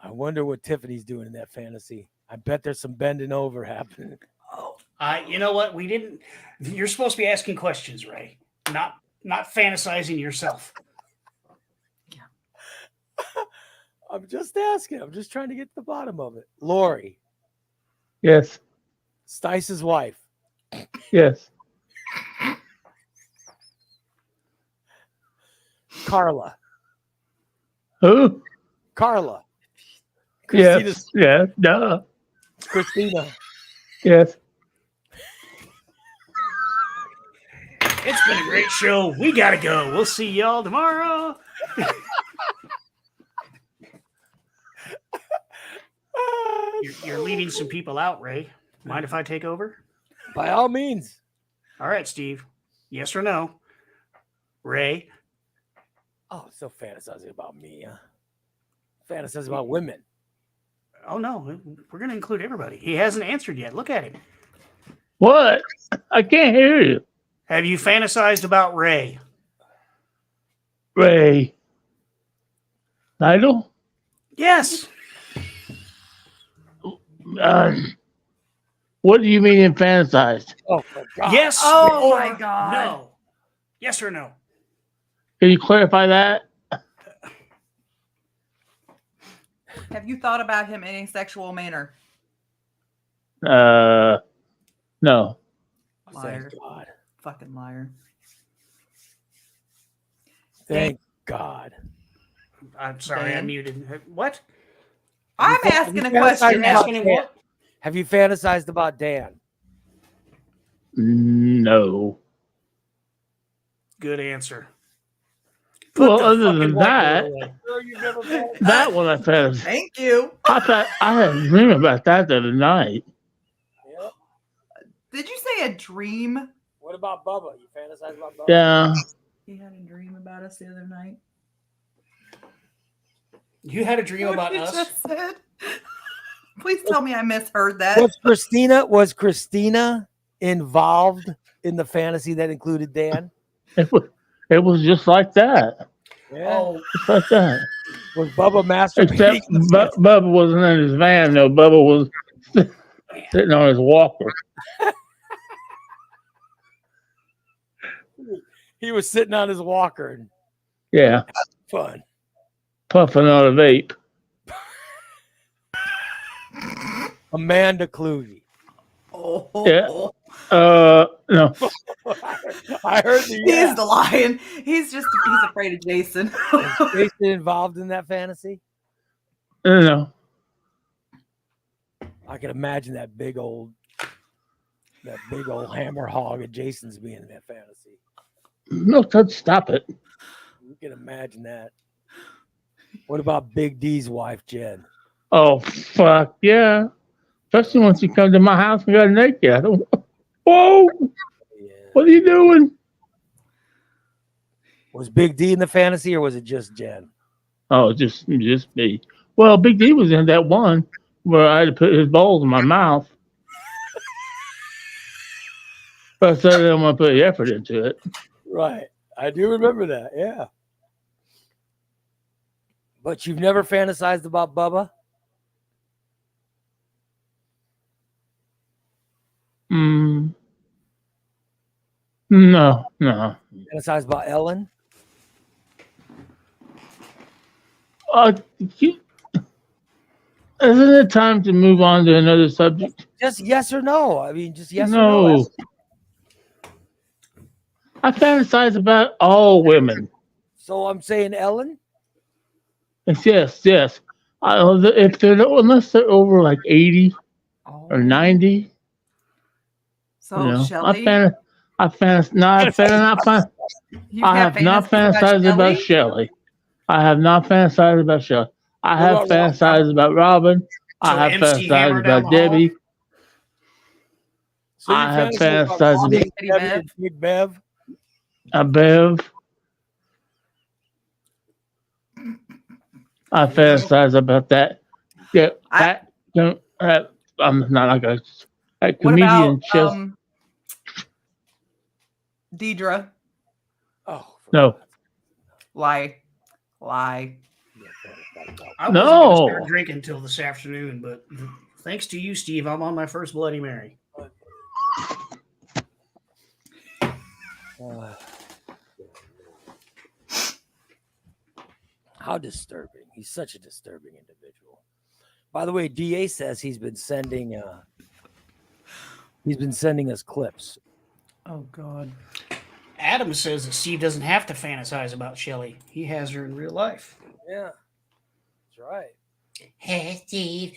A: I wonder what Tiffany's doing in that fantasy. I bet there's some bending over happening.
C: Oh,
D: You know what? We didn't. You're supposed to be asking questions, Ray, not fantasizing yourself.
A: I'm just asking. I'm just trying to get to the bottom of it. Lori,
B: Yes.
A: Stice's wife.
B: Yes.
A: Carla.
B: Who?
A: Carla.
B: Yes. Yes. Duh.
A: Christina.
B: Yes.
D: It's been a great show. We gotta go. We'll see y'all tomorrow. You're leaving some people out, Ray. Mind if I take over?
A: By all means.
D: All right, Steve. Yes or no? Ray.
A: Oh, so fantasizing about me, huh? Fantasizing about women.
D: Oh no, we're gonna include everybody. He hasn't answered yet. Look at him.
B: What? I can't hear you.
D: Have you fantasized about Ray?
B: Ray. Nigel?
D: Yes.
B: What do you mean in fantasized?
A: Oh, my God.
D: Yes.
C: Oh,
D: or
C: my God.
D: No. Yes or no?
B: Can you clarify that?
C: have you thought about him in a sexual manner?
B: No.
C: Liar.
A: Thank God.
C: Fucking liar.
A: Thank God.
D: I'm sorry, I
C: Dan?
D: muted. What?
C: I'm asking a
A: fantasized
C: question
D: You're
C: now.
D: asking him what?
A: Have you fantasized about Dan?
B: No.
D: Good answer.
B: Well,
D: the
B: other
D: fucking
B: than
D: whiteboard
B: that,
D: away.
B: that one I fantasized.
C: Thank you.
B: I thought I had a dream about that the other night.
A: Yep.
C: Did you say a dream?
A: What about Bubba? You fantasize about Bubba?
B: Yeah.
C: He had a dream about us the other night.
D: You had a dream
C: What
D: about
C: you
D: us?
C: just said? Please tell me I misheard that.
A: Was Christina involved in the fantasy that included Dan?
B: It was just like that.
A: Yeah.
D: Oh,
B: Just like that.
A: Was Bubba masturbating?
B: Except Bubba wasn't in his van, though. Bubba was sitting on his walker.
A: He was sitting on his walker and
B: Yeah.
A: fun.
B: Puffing on a vape.
A: Amanda Cluvey.
C: Oh,
B: Yeah. No.
A: I heard the
C: he's the lion. He's afraid of Jason.
A: Was Jason involved in that fantasy?
B: No.
A: I can imagine that big old hammer hog of Jason's being in that fantasy.
B: No, stop it.
A: You can imagine that. What about Big D's wife, Jen?
B: Oh, fuck. Yeah. Especially once you come to my house and got naked. I don't, whoa.
A: Yeah.
B: What are you doing?
A: Was Big D in the fantasy or was it just Jen?
B: Oh, just me. Well, Big D was in that one where I had to put his balls in my mouth. But I said I didn't want to put the effort into it.
A: Right. I do remember that. Yeah. But you've never fantasized about Bubba?
B: No.
A: Fantasized about Ellen?
B: You Isn't it time to move on to another subject?
A: Just yes or no. I mean, just yes or no.
B: No. I fantasize about all women.
A: So I'm saying Ellen.
B: Yes. If they're unless they're over like 80 or 90,
C: So Shelley,
B: I have not fantasized about Shelley. I have not fantasized about Shelley. I
A: What
B: have
A: about Rob?
B: fantasized about Robin.
D: So
B: I have
D: MC Hammer
B: fantasized
D: down
B: about
D: the hall?
B: Debbie.
A: So you
B: I have
A: fantasize about
B: fantasized
A: Bobby,
C: about-
A: Debbie, and Big Bev.
B: Bev. I fantasize about that. Yeah, I'm not like that
C: what
B: comedian
C: about
B: just
C: Deidre?
A: Oh
B: no.
C: Lie.
D: I wasn't
B: No.
D: going to start drinking until this afternoon, but thanks to you, Steve, I'm on my first Bloody Mary.
A: How disturbing! He's such a disturbing individual. By the way, Da says he's been sending us clips.
C: Oh God.
D: Adam says that Steve doesn't have to fantasize about Shelley. He has her in real life.
A: Yeah, that's right.
E: Hey, Steve.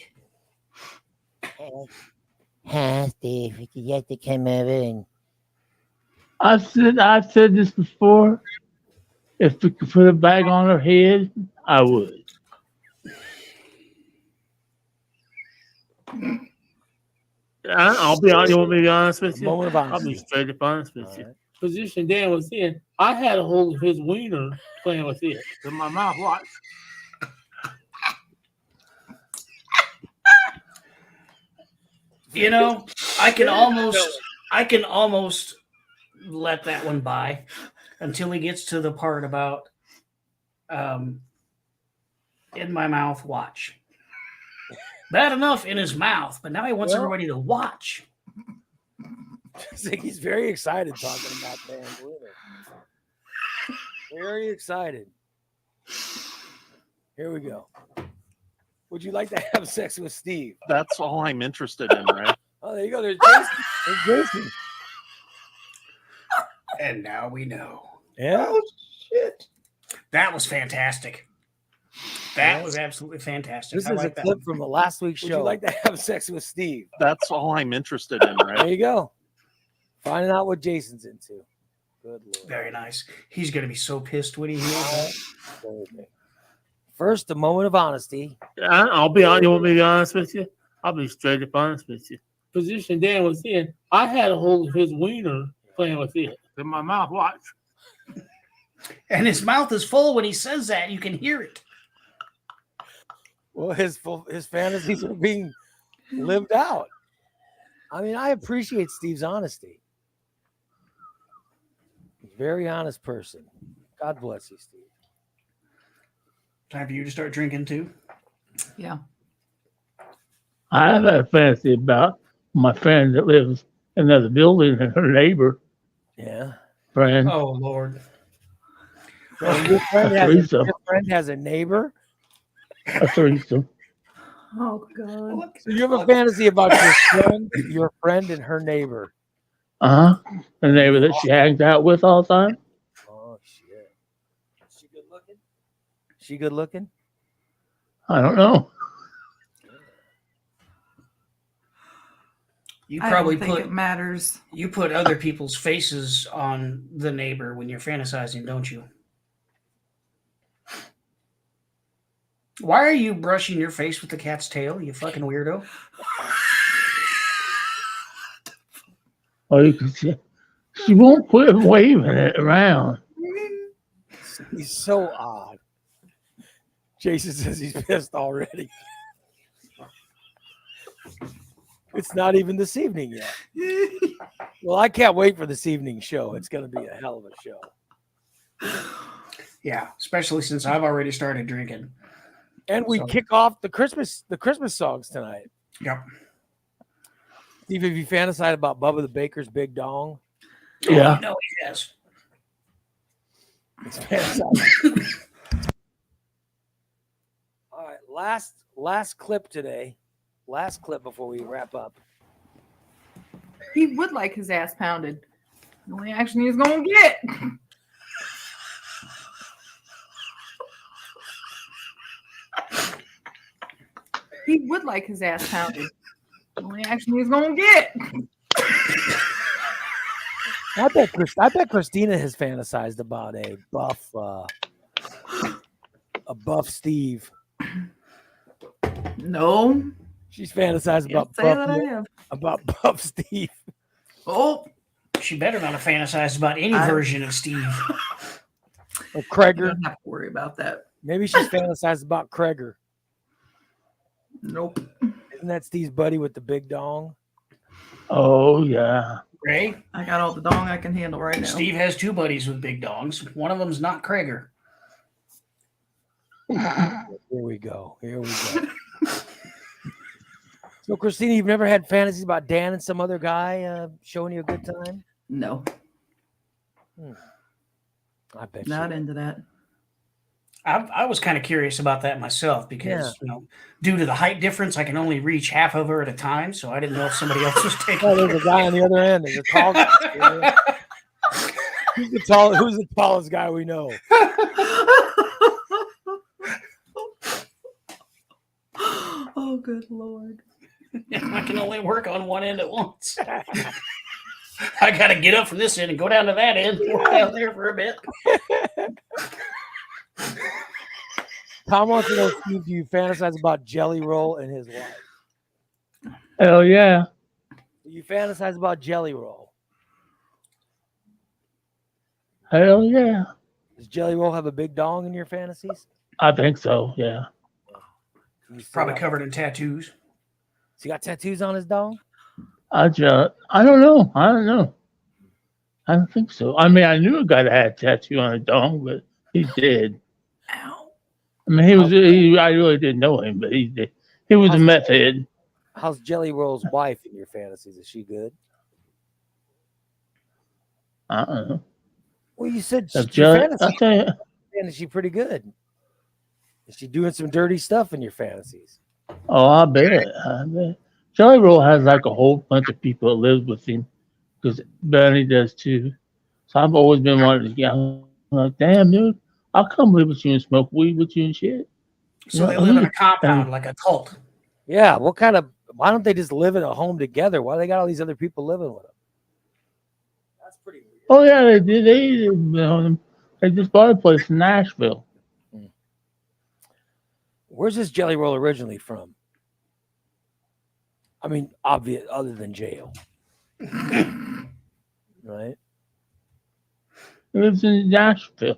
E: Hey, Steve. You have to come over and
B: I've said this before. If we could put a bag on her head, I would.
F: I'll be honest. You want me to be honest with you?
A: Moment of
F: I'll be
A: honesty.
F: straight up honest with
A: All
F: you.
A: right.
F: Position Dan was in, I had a hold of his wiener playing with it in my mouth. Watch.
D: You know, I can almost let that one by until he gets to the part about in my mouth. Watch. Bad enough in his mouth, but now he wants everybody to watch.
A: He's very excited talking about Dan's winner. Very excited. Here we go. Would you like to have sex with Steve?
G: That's all I'm interested in, right?
A: Oh, there you go. There's Jason. There's Jason.
D: And now we know.
A: Yeah.
D: Oh, shit. That was fantastic. That was absolutely fantastic.
A: This
D: I
A: is
D: like
A: a
D: that
A: clip
D: one.
A: from the last week's show. Would you like to have sex with Steve?
G: That's all I'm interested in,
A: There
G: right?
A: you go. Finding out what Jason's into. Good Lord.
D: Very nice. He's going to be so pissed when he hears that.
A: Okay. First, a moment of honesty.
F: I'll be honest. You want me to be honest with you? I'll be straight up honest with you. Position Dan was in, I had a hold of his wiener playing with it in my mouth. Watch.
D: And his mouth is full when he says that. You can hear it.
A: Well, his fantasies are being lived out. I mean, I appreciate Steve's honesty. He's a very honest person. God bless you, Steve.
D: Time for you to start drinking too.
C: Yeah.
B: I have a fantasy about my friend that lives in another building and her neighbor
A: Yeah.
B: friend.
D: Oh, Lord.
A: Your friend has a neighbor.
B: A threesome.
C: Oh God.
A: So you have a fantasy about your friend and her neighbor.
B: The neighbor that she hangs out with all the time.
A: Oh shit. Is she good looking? She good looking?
B: I don't know.
D: You
C: I
D: probably
C: don't think it matters.
D: you put other people's faces on the neighbor when you're fantasizing, don't you? Why are you brushing your face with the cat's tail, you fucking weirdo?
B: Oh, you can see. She won't quit waving it around.
A: He's so odd. Jason says he's pissed already. It's not even this evening yet. Well, I can't wait for this evening's show. It's going to be a hell of a show.
D: Yeah, especially since I've already started drinking.
A: And we kick off the Christmas songs tonight.
D: Yep.
A: Steve, have you fantasized about Bubba the Baker's big dong?
B: Yeah.
D: Oh, no, he has.
A: It's fantastic. All right, last clip today. Last clip before we wrap up.
C: He would like his ass pounded. The only action he's gonna get. He would like his ass pounded. The only action he's gonna get.
A: I bet Christina has fantasized about a buff Steve.
C: No.
A: She's fantasized
C: Can't say that I have.
A: about buff Steve.
C: Oh,
D: She better not have fantasized about any version of Steve.
A: Or
C: you
A: Kreger.
C: don't have to worry about that.
A: Maybe she's fantasized about Kreger.
C: Nope.
A: Isn't that Steve's buddy with the big dong?
B: Oh yeah.
D: Ray,
C: I got all the dong I can handle right now.
D: Steve has two buddies with big dongs. One of them's not Krager.
A: Here we go. Here we go. So, Christina, you've never had fantasies about Dan and some other guy showing you a good time?
C: No,
A: I bet
C: not
A: you.
C: into that.
D: I was kind of curious about that myself because, due to the height difference, I can only reach half of her at a time. So I didn't know if somebody else was taking.
A: Oh, there's a guy on the other end. There's a tall guy. Who's the tallest guy we know?
C: Oh, good Lord.
D: I can only work on one end at once. I got to get up from this end and go down to that end. Work down there for a bit.
A: Tom wants to know if you fantasize about Jelly Roll and his wife.
B: Hell yeah.
A: You fantasize about Jelly Roll.
B: Hell yeah.
A: Does Jelly Roll have a big dong in your fantasies?
B: I think so. Yeah.
D: Probably covered in tattoos.
A: Has he got tattoos on his dong?
B: I don't know. I don't think so. I mean, I knew a guy that had a tattoo on a dong, but he's dead.
C: Ow.
B: I mean, I really didn't know him, but he's dead. He was a meth head.
A: How's Jelly Roll's wife in your fantasies? Is she good? Well, you said
B: I'll tell you.
A: is she pretty good? Is she doing some dirty stuff in your fantasies?
B: Oh, I bet. Jelly Roll has like a whole bunch of people that live with him because Bernie does too. So I've always been wanting to. I'm like, damn, dude, I'll come live with you and smoke weed with you and shit.
D: So they live in a compound like a cult.
A: Yeah. Why don't they just live in a home together? Why they got all these other people living with them? That's pretty weird.
B: Oh yeah, they did. They just bought a place in Nashville.
A: Where's this Jelly Roll originally from? I mean, obvious, other than jail. Right?
B: He lives in Nashville,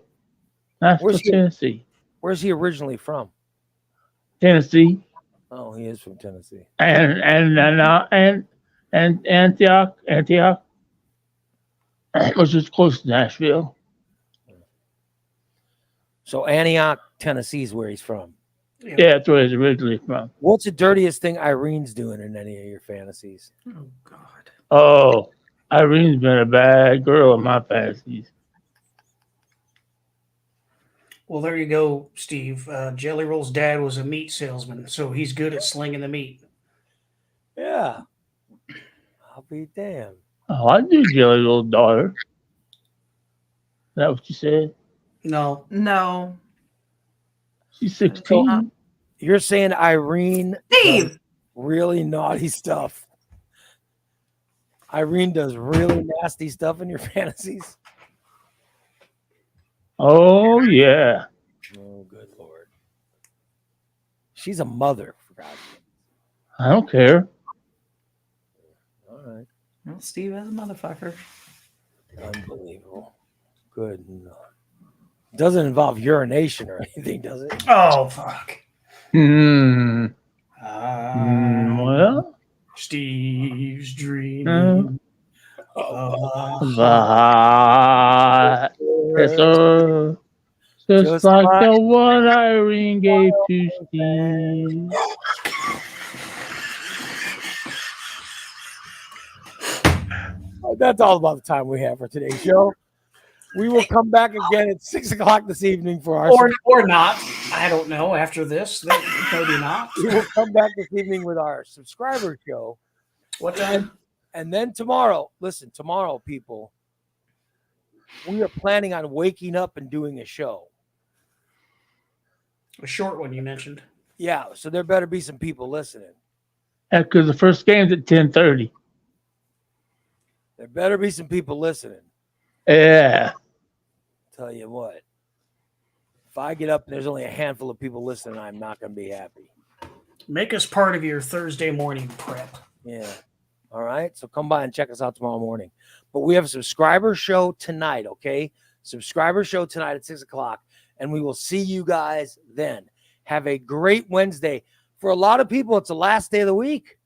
B: Tennessee.
A: Where's he originally from?
B: Tennessee.
A: Oh, he is from Tennessee.
B: And Antioch, which is close to Nashville.
A: So Antioch, Tennessee is where he's from.
B: Yeah, that's where he's originally from.
A: What's the dirtiest thing Irene's doing in any of your fantasies?
C: Oh, God.
B: Oh, Irene's been a bad girl in my fantasies.
D: Well, there you go, Steve. Jelly Roll's dad was a meat salesman, so he's good at slinging the meat.
A: Yeah. I'll be damned.
B: Oh, I knew Jelly Roll's daughter. Is that what you said?
D: No.
C: No.
B: She's 16.
A: You're saying Irene
C: Steve!
A: does really naughty stuff. Irene does really nasty stuff in your fantasies?
B: Oh, yeah.
A: Oh, good Lord. She's a mother, for God's sake.
B: I don't care.
A: All right.
C: Well, Steve is a motherfucker.
A: Unbelievable. Good. Doesn't involve urination or anything, does it?
D: Oh, fuck.
B: Well,
D: Steve's dream.
B: yes, sir. Just like the one Irene gave to Steve.
A: That's all about the time we have for today's show. We will come back again at 6 o'clock this evening for our
D: Or not. I don't know. After this, maybe not.
A: We will come back this evening with our subscriber show.
D: What time?
A: And then tomorrow, listen, tomorrow, people, we are planning on waking up and doing a show.
D: A short one you mentioned.
A: Yeah, so there better be some people listening.
B: Because the first game's at 10:30.
A: There better be some people listening.
B: Yeah.
A: Tell you what, if I get up and there's only a handful of people listening, I'm not going to be happy.
D: Make us part of your Thursday morning prep.
A: Yeah. All right. So come by and check us out tomorrow morning. But we have a subscriber show tonight, okay? Subscriber show tonight at 6 o'clock. And we will see you guys then. Have a great Wednesday. For a lot of people, it's the last day of the week.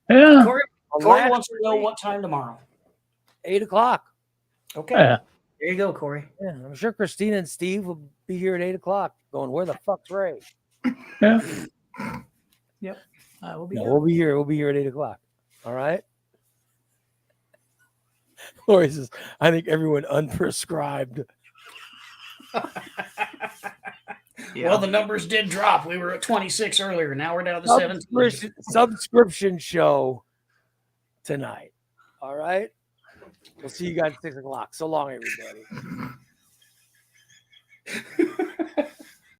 B: Yeah.
D: Corey wants to know what time tomorrow.
A: 8 o'clock.
D: Okay.
B: Yeah.
D: There you go, Corey.
A: Yeah, I'm sure Christina and Steve will be here at 8 o'clock going, where the fuck's Ray?
B: Yeah.
D: Yep. We'll be
A: No,
D: here.
A: we'll be here. We'll be here at 8 o'clock. All right. Corey says, I think everyone unprescribed.
D: Well, the numbers did drop. We were at 26 earlier. Now we're down to 17.
A: Subscription show tonight. All right. We'll see you guys at 6 o'clock. So long, everybody.